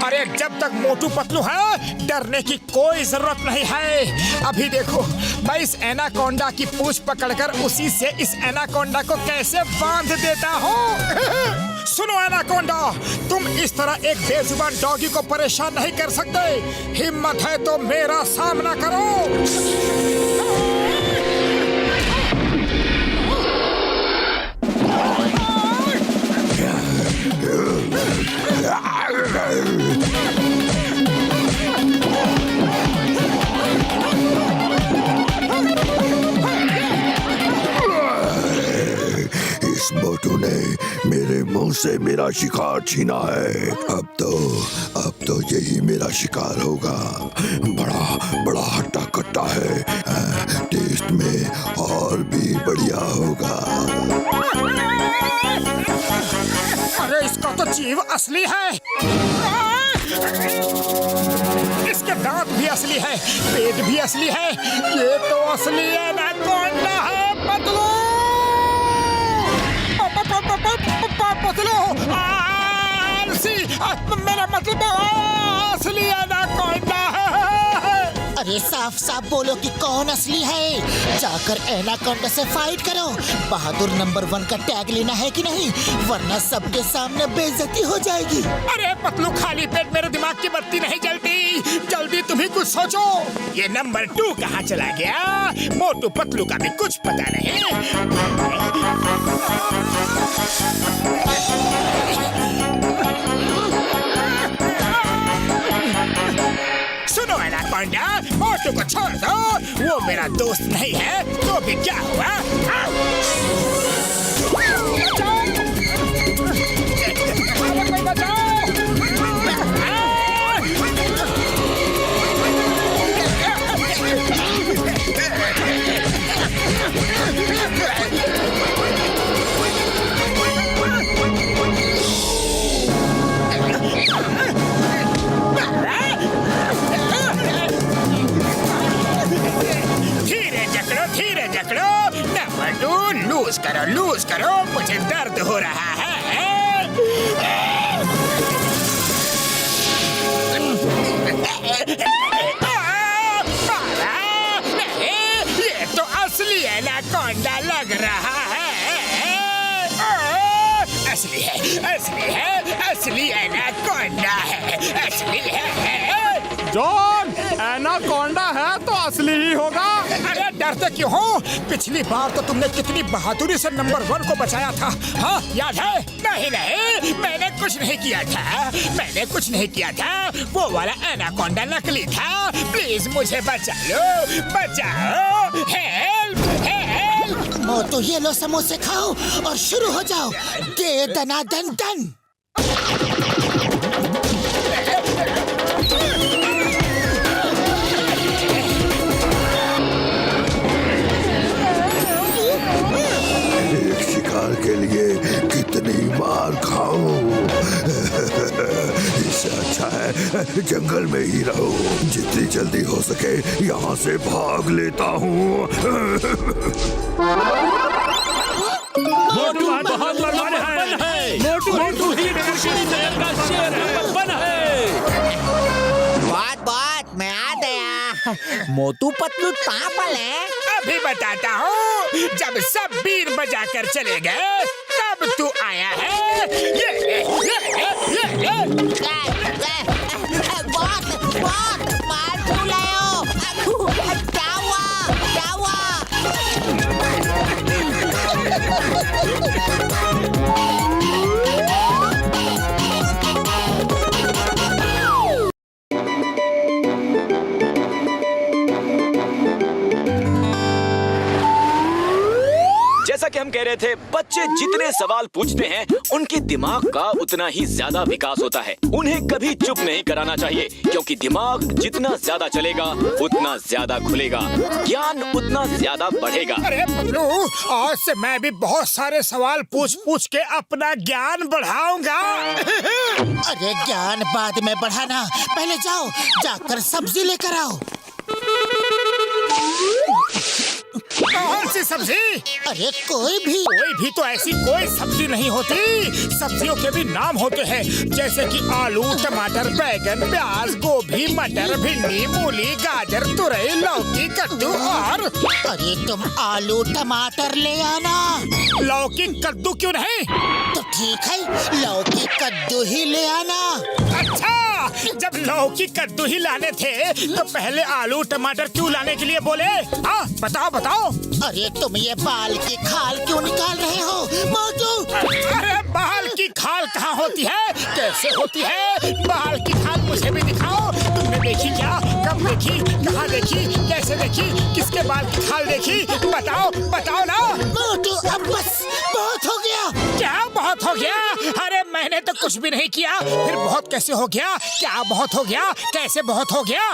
अरे जब तक मोटू पतलू है डरने की कोई जरूरत नहीं है। अभी देखो मैं इस एनाकोंडा की पूंछ पकड़कर उसी से इस एनाकोंडा को कैसे बांध देता हूँ। सुनो एनाकोंडा, तुम इस तरह एक बेजुबान डॉगी को परेशान नहीं कर सकते। हिम्मत है तो मेरा सामना करो। इस मोटू ने मेरे मुंह से मेरा शिकार छीना है। अब तो यही मेरा शिकार होगा। बड़ा हट्टा कट्टा है, टेस्ट में और भी बढ़िया होगा। अरे इसका तो जीव असली है, इसके दांत भी असली है, पेट भी असली है। ये तो असली एनाकोंडा है पतलू। पतलू मेरा मतलब असली एनाकोंडा है। अरे साफ साफ बोलो कि कौन असली है। जाकर एनाकोंडा से फाइट करो। बहादुर नंबर 1 का टैग लेना है कि नहीं, वरना सबके सामने बेइज्जती हो जाएगी। अरे पतलू, खाली पेट मेरे दिमाग की बत्ती नहीं जलती। जल्दी तुम ही कुछ सोचो। ये नंबर 2 कहाँ चला गया? मोटू पतलू का भी कुछ पता नहीं। सुनो एनाकोंडा, मोटू को छोड़ दो, वो मेरा दोस्त नहीं है तो भी क्या हुआ? धीरे जकड़ो। नंबर 2 लूज करो, मुझे दर्द हो रहा है। ये तो असली एनाकोंडा लग रहा है। असली है, असली है, असली एनाकोंडा है, असली है। जॉन, एनाकोंडा है तो असली ही होगा। अरे डरते क्यों हो? पिछली बार तो तुमने कितनी बहादुरी से नंबर 1 को बचाया था, हाँ याद है? नहीं नहीं, मैंने कुछ नहीं किया था, मैंने कुछ नहीं किया था। वो वाला एनाकोंडा नकली था। प्लीज मुझे बचा लो, बचाओ, हेल्प हेल्प। मोटू ये लो समोसे खाओ और शुरू हो जाओ। दे दना दन दन। एक शिकार के लिए कितनी मार खाऊं? इससे अच्छा है जंगल में ही रहो। जितनी जल्दी हो सके यहाँ से भाग लेता हूँ। मोटू बहुत बलवान है। मोटू ही नगर का शेर नंबर 1 है। बात मैं आ गया। मोटू पतलू तापल है। अभी बताता हूँ। जब सब बीर बजा कर चले गए तब तू आया है। ये बहुत मार क्यों लाए हो? क्या हुआ? क्या हुआ? जैसा कि हम कह रहे थे, बच्चे जितने सवाल पूछते हैं उनके दिमाग का उतना ही ज्यादा विकास होता है। उन्हें कभी चुप नहीं कराना चाहिए, क्योंकि दिमाग जितना ज्यादा चलेगा उतना ज्यादा खुलेगा, ज्ञान उतना ज्यादा बढ़ेगा। अरे पतलू, आज से मैं भी बहुत सारे सवाल पूछ के अपना ज्ञान बढ़ाऊंगा। अरे ज्ञान बाद में बढ़ाना, पहले जाओ जाकर सब्जी लेकर आओ। कौन सी सब्जी? अरे कोई भी तो ऐसी कोई सब्जी नहीं होती। सब्जियों के भी नाम होते हैं, जैसे कि आलू, टमाटर, बैगन, प्याज, गोभी, मटर, भिंडी, मूली, गाजर, तुरई, लौकी, कद्दू और। अरे तुम आलू टमाटर ले आना। लौकी कद्दू क्यों नहीं? तो ठीक है, लौकी कद्दू ही ले आना। अच्छा, जब लौकी कद्दू ही लाने थे तो पहले आलू टमाटर क्यों लाने के लिए बोले? हाँ बताओ बताओ। अरे तुम ये बाल की खाल क्यों निकाल रहे हो मोटू? अरे बाल की खाल कहाँ होती है? कैसे होती है? बाल की खाल मुझे भी दिखाओ। तुमने देखी क्या? कब देखी? कहाँ देखी? कैसे देखी? किसके बाल की खाल देखी? बताओ बताओ ना। मोटू अब बस बहुत हो गया। क्या बहुत हो गया? अरे मैंने तो कुछ भी नहीं किया, फिर बहुत कैसे हो गया? क्या बहुत हो गया? कैसे बहुत हो गया?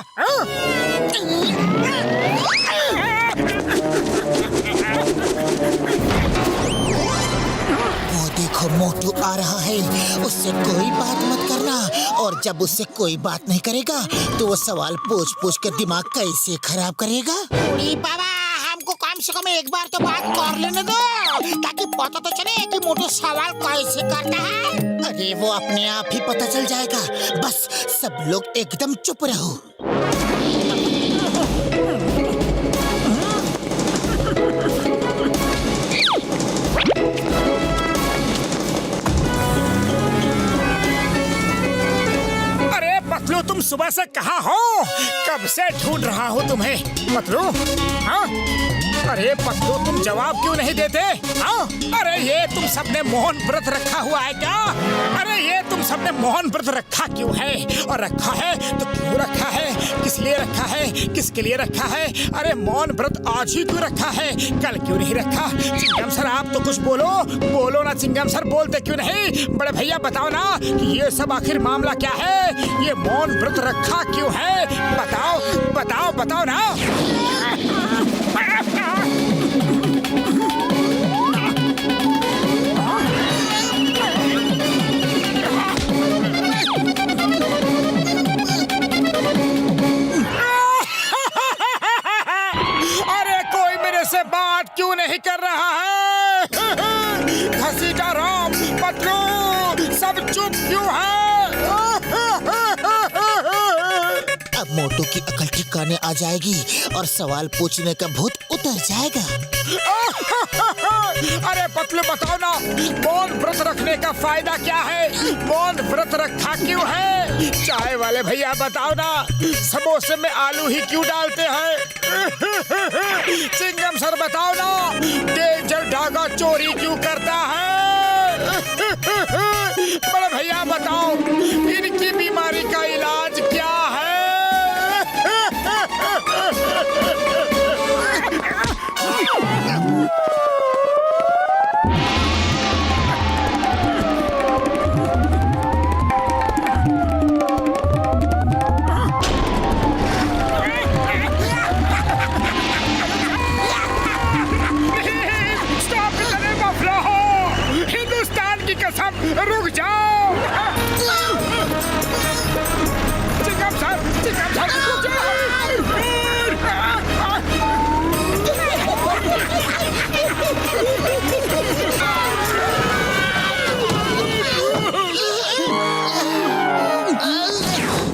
वो देखो मोटू आ रहा है, उससे कोई बात मत करना। और जब उससे कोई बात नहीं करेगा तो वो सवाल पूछ कर दिमाग कैसे खराब करेगा। बाबा, हमको कम से कम एक बार तो बात कर लेने दो, ताकि पता तो चले कि मोटू सवाल कैसे करता है। अरे वो अपने आप ही पता चल जाएगा, बस सब लोग एकदम चुप रहो। पतलू, तुम सुबह से कहाँ हो? कब से ढूंढ रहा हूँ तुम्हें पतलू। हाँ? अरे पतलू, तुम जवाब क्यों नहीं देते? हाँ? अरे ये तुम सबने मौन व्रत रखा हुआ है क्या? अरे ये तुम सबने मौन व्रत रखा क्यों है? और रखा है तो क्यों रखा है? किस लिए रखा है? किसके लिए रखा है? अरे मौन व्रत आज ही क्यों रखा है? कल क्यों नहीं रखा? चिंगम सर, आप तो कुछ बोलो ना। चिंगम सर बोलते क्यों नहीं? बड़े भैया बताओ ना कि ये सब आखिर मामला क्या है? ये मौन व्रत रखा क्यों है? बताओ ना। अरे कोई मेरे से बात क्यों नहीं कर रहा है? घसीटा राम, पतलू, सब चुप क्यों है? अब मोटू की अकल ठिकाने आ जाएगी और सवाल पूछने का भूत उतर जाएगा। अरे पतलू बताओ ना, मौन व्रत रखने का फायदा क्या है? मौन व्रत रखा क्यों है? चाय वाले भैया बताओ ना, समोसे में आलू ही क्यों डालते हैं? चिंगम सर बताओ ना, डेंजर डागा चोरी क्यों करता है? बड़े भैया बताओ, इनकी बीमारी का इलाज क्या है? रुक जाओ! चिंगम सर, रुक जाओ!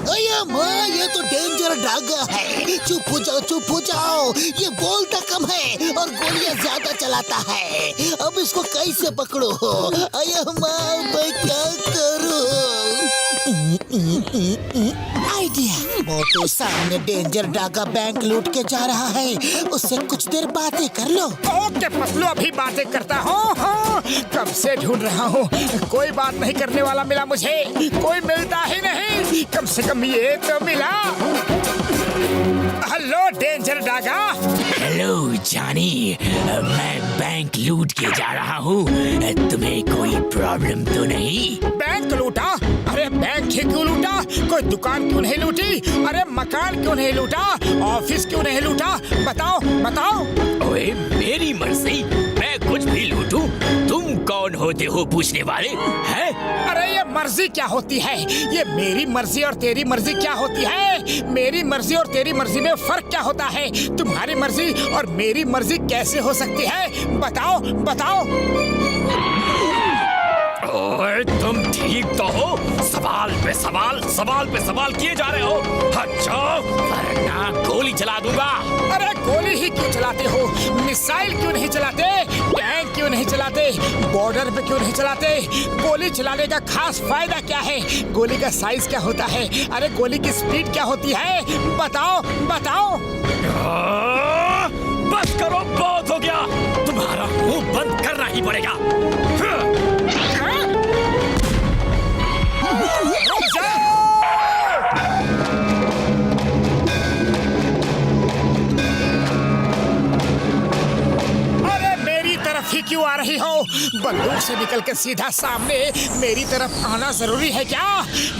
अये माँ, ये तो डेंजर डागा है। चुप हो जाओ। ये बोलता कम है और गोलियां ज्यादा चलाता है। अब इसको कैसे पकड़ो? अये माँ, मैं क्या करूं? आइडिया। मोटू सामने डेंजर डागा बैंक लूट के जा रहा है, उससे कुछ देर बातें कर लो। ओके पतलू, अभी बातें करता हूँ। कब से ढूंढ रहा हूँ, कोई बात नहीं करने वाला मिला मुझे। कोई मिलता ही नहीं, कम से कम ये तो मिला। Hello danger Daga. हेलो जानी, मैं बैंक लूट के जा रहा हूँ। तुम्हें कोई प्रॉब्लम तो नहीं? बैंक लूटा? अरे बैंक ही क्यों लूटा? कोई दुकान क्यों नहीं लूटी? अरे मकान क्यों नहीं लूटा? ऑफिस क्यों नहीं लूटा? बताओ। ओए, मेरी मर्जी, मैं कुछ भी लूटूं। तुम कौन होते हो पूछने वाले हैं? अरे ये मर्जी क्या होती है? ये मेरी मर्जी और तेरी मर्जी क्या होती है? मेरी मर्जी और तेरी मर्जी में फर्क क्या होता है? तुम्हारी मर्जी और मेरी मर्जी कैसे हो सकती है? बताओ। ओए, तुम ठीक तो हो? सवाल पे सवाल किए जा रहे हो। हट जाओ, वरना गोली चला दूंगा। अरे गोली ही क्यों चलाते हो? मिसाइल क्यों नहीं चलाते? टैंक क्यों नहीं चलाते? बॉर्डर पे क्यों नहीं चलाते? गोली चलाने का खास फायदा क्या है? गोली का साइज क्या होता है? अरे गोली की स्पीड क्या होती है? बताओ। बस करो, बहुत हो गया। तुम्हारा मुंह बंद करना ही पड़ेगा। अरे मेरी तरफ ही क्यों आ रही हो? बंदूक से निकल के सीधा सामने मेरी तरफ आना जरूरी है क्या?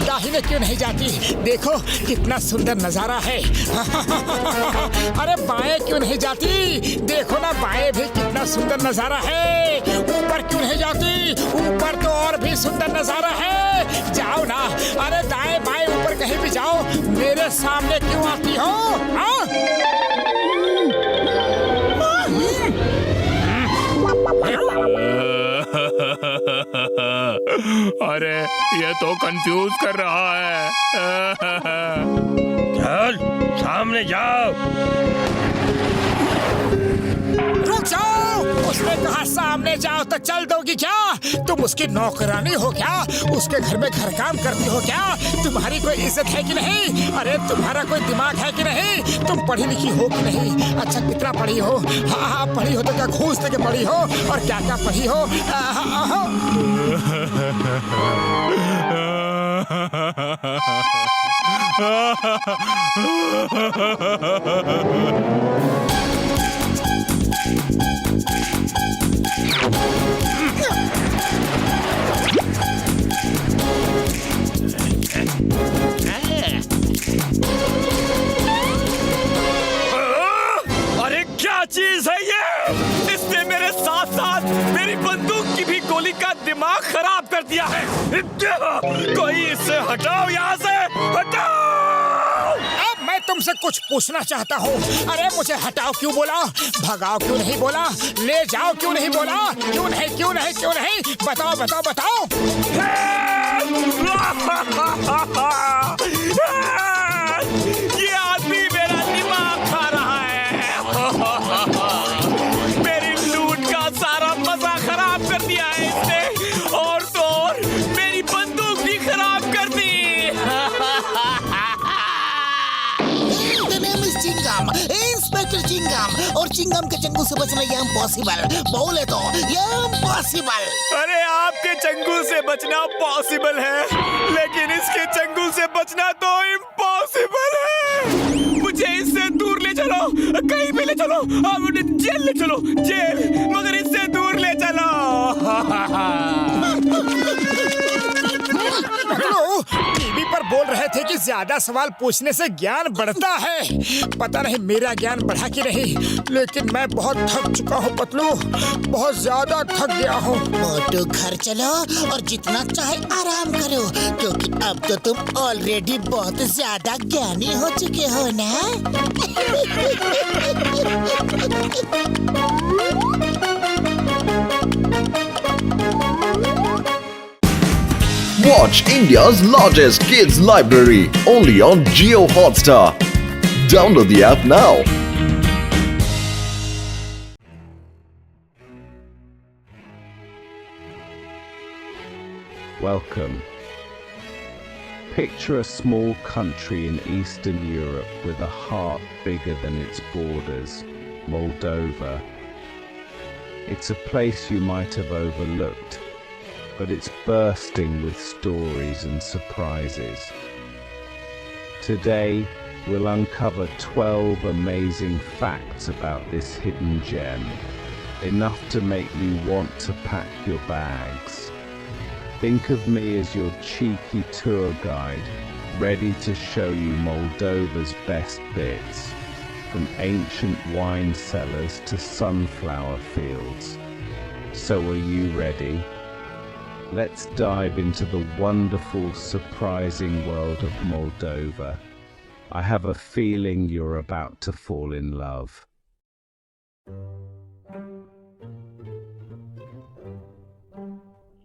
दाहिने क्यों नहीं जाती? देखो कितना सुंदर नजारा है। अरे बाएं क्यों नहीं जाती? देखो ना, बाएं भी कितना सुंदर नजारा है। ऊपर क्यों नहीं जाती? ऊपर तो और भी सुंदर नजारा है। जाओ ना। अरे दाएं बाएं ऊपर कहीं भी जाओ, मेरे सामने क्यों आती हो? अरे ये तो कंफ्यूज कर रहा है। चल सामने जाओ। रुक जाओ, उसने कहा सामने जाओ तो चल दोगी क्या? तुम उसकी नौकरानी हो क्या? उसके घर में घर काम करती हो क्या? तुम्हारी कोई इज्जत है कि नहीं? अरे तुम्हारा कोई दिमाग है कि नहीं? तुम पढ़ी लिखी हो कि नहीं? अच्छा कितना पढ़ी हो? हाँ पढ़ी हो तो क्या घूस दे के पढ़ी हो? और क्या क्या पढ़ी हो? अरे क्या चीज है ये? इसने मेरे साथ साथ मेरी बंदूक की भी गोली का दिमाग खराब कर दिया है। कोई इसे हटाओ यहाँ से, हटाओ! अब मैं तुमसे कुछ पूछना चाहता हूँ। अरे मुझे हटाओ क्यों बोला? भगाओ क्यों नहीं बोला? ले जाओ क्यों नहीं बोला? क्यों नहीं? बताओ। ये चिंगम के चंगू से बचना ये इम्पॉसिबल। बोले तो ये इम्पॉसिबल। अरे आपके चंगुल से बचना पॉसिबल है, लेकिन इसके चंगुल से बचना तो इम्पॉसिबल है। मुझे इससे दूर ले चलो, कहीं भी ले चलो, जेल ले चलो, जेल, मगर इससे दूर ले चलो। टीवी पर बोल रहे थे कि ज्यादा सवाल पूछने से ज्ञान बढ़ता है। पता नहीं मेरा ज्ञान बढ़ा कि नहीं, लेकिन मैं बहुत थक चुका हूँ पतलू, बहुत ज्यादा थक गया हूँ। मोटू घर चलो और जितना चाहे आराम करो, क्योंकि अब तो तुम ऑलरेडी बहुत ज्यादा ज्ञानी हो चुके हो ना। Watch India's largest kids library only on Jio Hotstar. Download the app now. Welcome. Picture a small country in Eastern Europe with a heart bigger than its borders, Moldova. It's a place you might have overlooked, but it's bursting with stories and surprises. Today, we'll uncover 12 amazing facts about this hidden gem, enough to make you want to pack your bags. Think of me as your cheeky tour guide, ready to show you Moldova's best bits, from ancient wine cellars to sunflower fields. So are you ready? Let's dive into the wonderful, surprising world of Moldova. I have a feeling you're about to fall in love.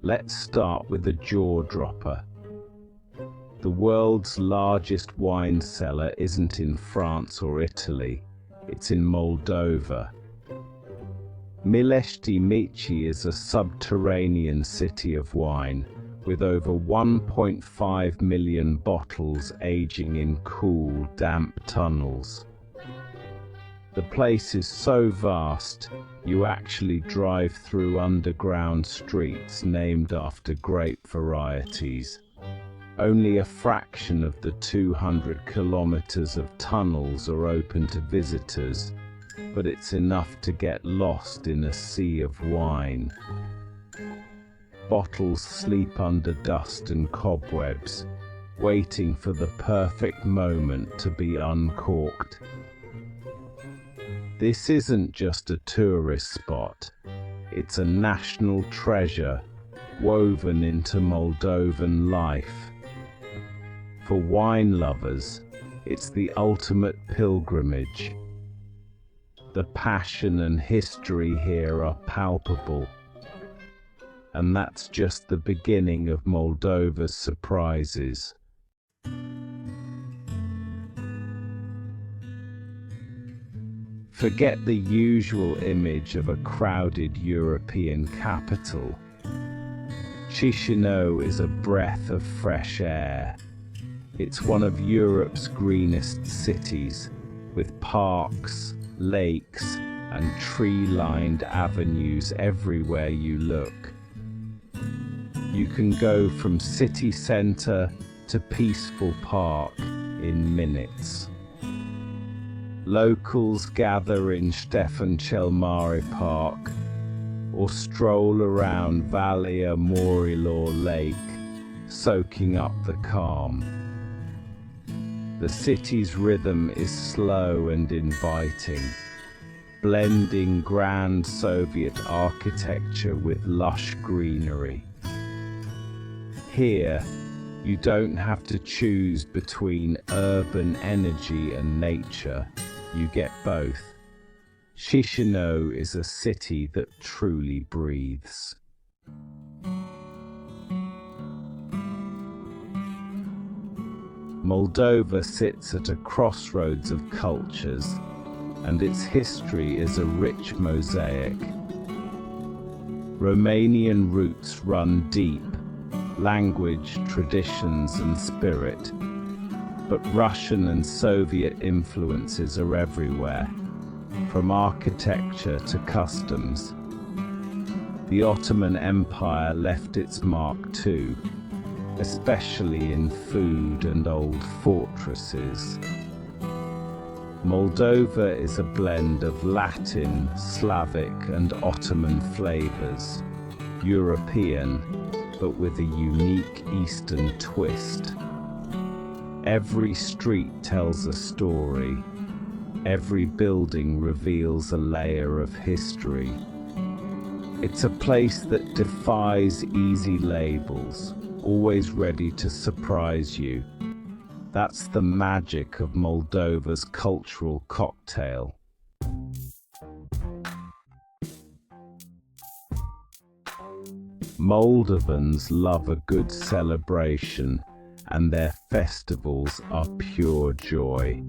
Let's start with a jaw-dropper. The world's largest wine cellar isn't in France or Italy, it's in Moldova. Milești Mici is a subterranean city of wine, with over 1.5 million bottles aging in cool, damp tunnels. The place is so vast, you actually drive through underground streets named after grape varieties. Only a fraction of the 200 kilometers of tunnels are open to visitors, but it's enough to get lost in a sea of wine. Bottles sleep under dust and cobwebs, waiting for the perfect moment to be uncorked. This isn't just a tourist spot, it's a national treasure woven into Moldovan life. For wine lovers, it's the ultimate pilgrimage. The passion and history here are palpable. And that's just the beginning of Moldova's surprises. Forget the usual image of a crowded European capital. Chisinau is a breath of fresh air. It's one of Europe's greenest cities, with parks, lakes, and tree-lined avenues everywhere you look. You can go from city center to peaceful park in minutes. Locals gather in Stefan Cel Mare Park or stroll around Valea Morilor Lake, soaking up the calm. The city's rhythm is slow and inviting, blending grand Soviet architecture with lush greenery. Here, you don't have to choose between urban energy and nature. You get both. Chisinau is a city that truly breathes. Moldova sits at a crossroads of cultures, and its history is a rich mosaic. Romanian roots run deep, language, traditions, and spirit, but Russian and Soviet influences are everywhere. from architecture to customs. The Ottoman Empire left its mark too, especially in food and old fortresses. Moldova is a blend of Latin, Slavic and Ottoman flavors, European, but with a unique Eastern twist. Every street tells a story. Every building reveals a layer of history. It's a place that defies easy labels, always ready to surprise you. That's the magic of Moldova's cultural cocktail. Moldovans love a good celebration, and their festivals are pure joy.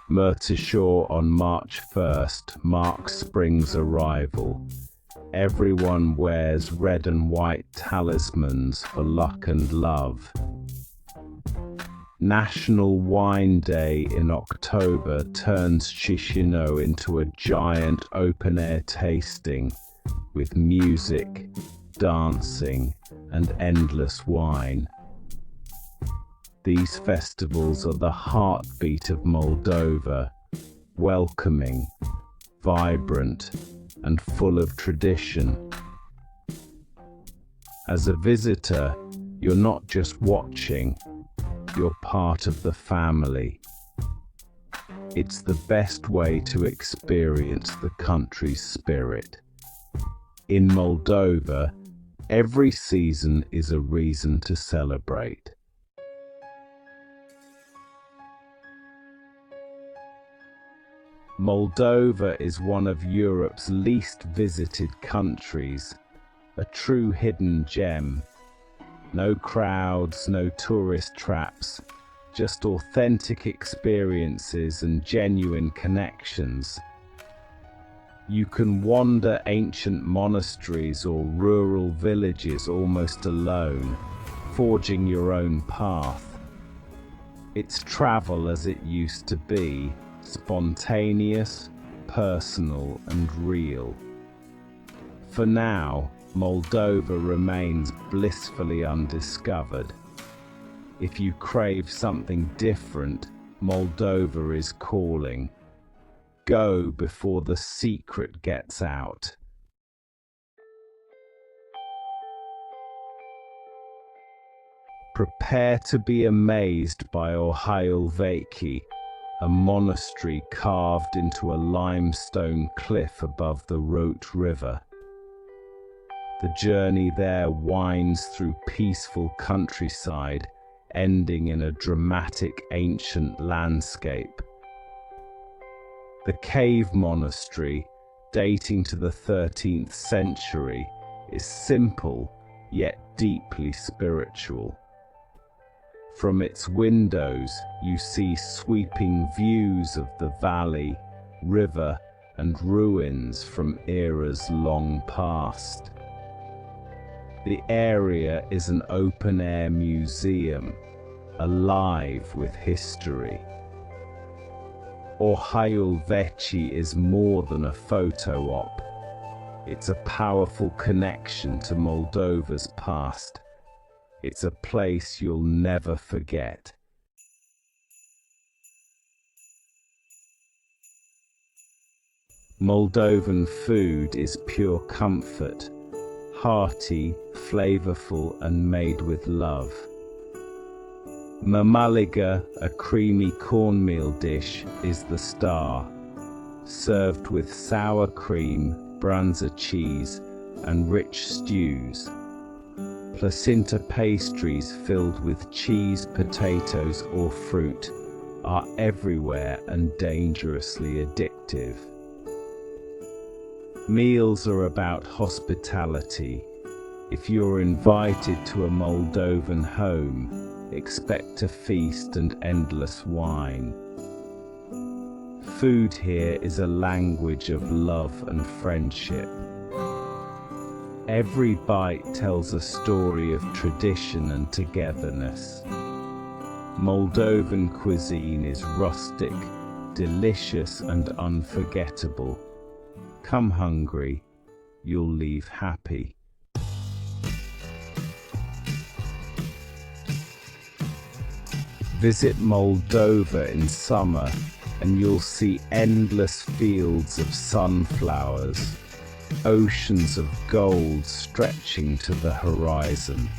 Murtishaw on March 1st marks spring's arrival. Everyone wears red and white talismans for luck and love. National Wine Day in October turns Chisinau into a giant open-air tasting with music, dancing, and endless wine. These festivals are the heartbeat of Moldova, welcoming, vibrant, and full of tradition. As a visitor, you're not just watching, you're part of the family. It's the best way to experience the country's spirit. In Moldova, every season is a reason to celebrate. Moldova is one of Europe's least visited countries, a true hidden gem. No crowds, no tourist traps, just authentic experiences and genuine connections. You can wander ancient monasteries or rural villages almost alone, forging your own path. It's travel as it used to be, spontaneous, personal, and real. For now, Moldova remains blissfully undiscovered. If you crave something different, Moldova is calling. Go before the secret gets out. Prepare to be amazed by Ohayul Vechi, a monastery carved into a limestone cliff above the Rot River. The journey there winds through peaceful countryside, ending in a dramatic ancient landscape. The cave monastery, dating to the 13th century, is simple yet deeply spiritual. From its windows, you see sweeping views of the valley, river, and ruins from eras long past. The area is an open-air museum, alive with history. Ohayul Vechi is more than a photo op. It's a powerful connection to Moldova's past. It's a place you'll never forget. Moldovan food is pure comfort, hearty, flavorful, and made with love. Mamaliga, a creamy cornmeal dish, is the star, served with sour cream, branza cheese, and rich stews. Placenta pastries filled with cheese, potatoes, or fruit are everywhere and dangerously addictive. Meals are about hospitality. If you're invited to a Moldovan home, expect a feast and endless wine. Food here is a language of love and friendship. Every bite tells a story of tradition and togetherness. Moldovan cuisine is rustic, delicious and unforgettable. Come hungry, you'll leave happy. Visit Moldova in summer and you'll see endless fields of sunflowers, oceans of gold stretching to the horizon.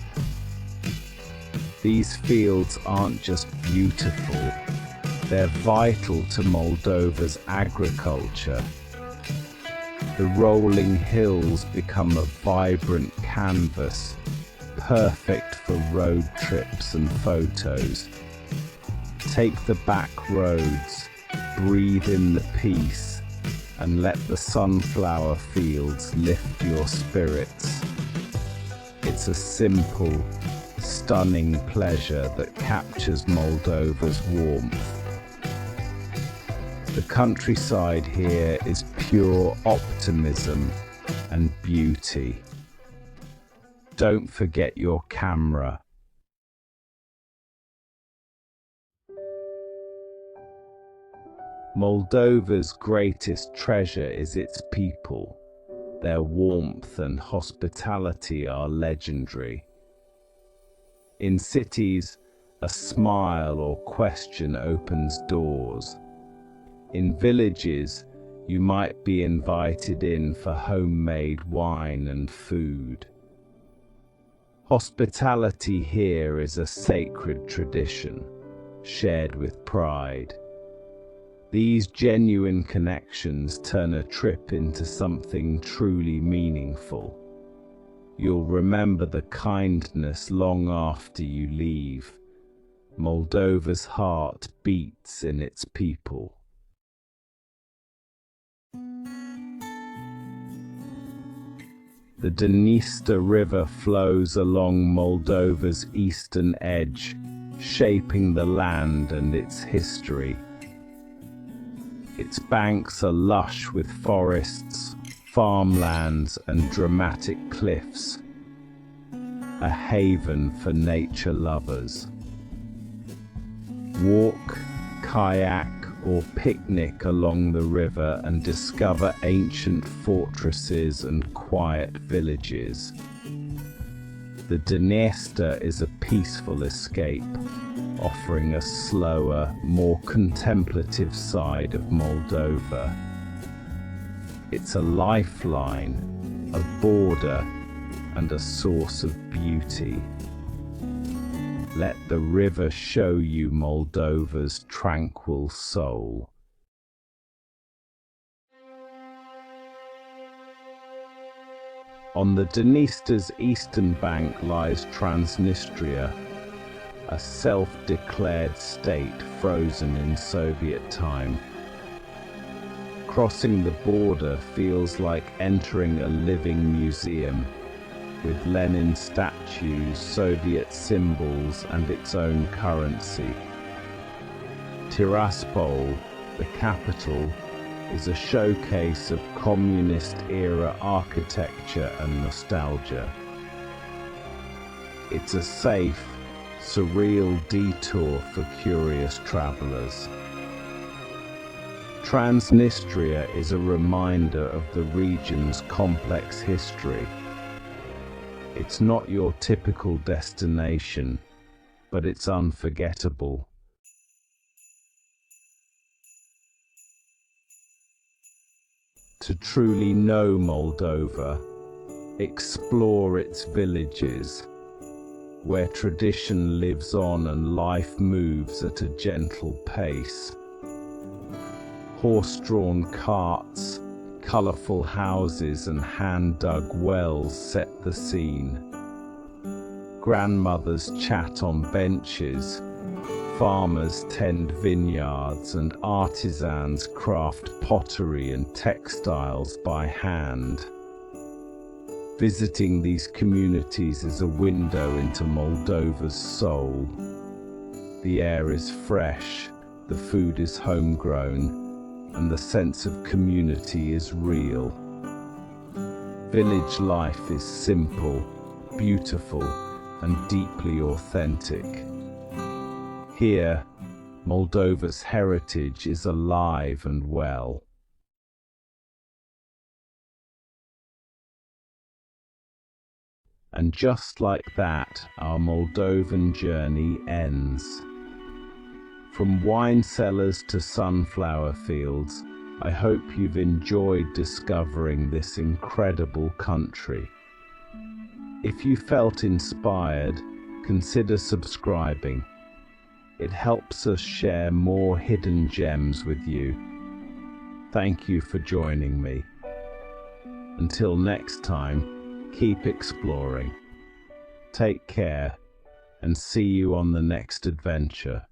These fields aren't just beautiful, they're vital to Moldova's agriculture. The rolling hills become a vibrant canvas, perfect for road trips and photos. Take the back roads, breathe in the peace, and let the sunflower fields lift your spirits. It's a simple, stunning pleasure that captures Moldova's warmth. The countryside here is pure optimism and beauty. Don't forget your camera. Moldova's greatest treasure is its people. Their warmth and hospitality are legendary. In cities, a smile or question opens doors. In villages, you might be invited in for homemade wine and food. Hospitality here is a sacred tradition, shared with pride. These genuine connections turn a trip into something truly meaningful. You'll remember the kindness long after you leave. Moldova's heart beats in its people. The Dniester River flows along Moldova's eastern edge, shaping the land and its history. Its banks are lush with forests, farmlands, and dramatic cliffs, a haven for nature lovers. Walk, kayak, or picnic along the river and discover ancient fortresses and quiet villages. The Dniester is a peaceful escape, offering a slower, more contemplative side of Moldova. It's a lifeline, a border, and a source of beauty. Let the river show you Moldova's tranquil soul. On the Dniester's eastern bank lies Transnistria, a self-declared state frozen in Soviet time. Crossing the border feels like entering a living museum, with Lenin statues, Soviet symbols, and its own currency. Tiraspol, the capital, is a showcase of communist-era architecture and nostalgia. It's a safe, surreal detour for curious travelers. Transnistria is a reminder of the region's complex history. It's not your typical destination, but it's unforgettable. To truly know Moldova, explore its villages, where tradition lives on and life moves at a gentle pace. Horse-drawn carts, colourful houses and hand-dug wells set the scene. Grandmothers chat on benches, farmers tend vineyards, and artisans craft pottery and textiles by hand. Visiting these communities is a window into Moldova's soul. The air is fresh, the food is homegrown, and the sense of community is real. Village life is simple, beautiful, and deeply authentic. Here, Moldova's heritage is alive and well. And just like that, our Moldovan journey ends. From wine cellars to sunflower fields, I hope you've enjoyed discovering this incredible country. If you felt inspired, consider subscribing. It helps us share more hidden gems with you. Thank you for joining me. Until next time, keep exploring. Take care, and see you on the next adventure.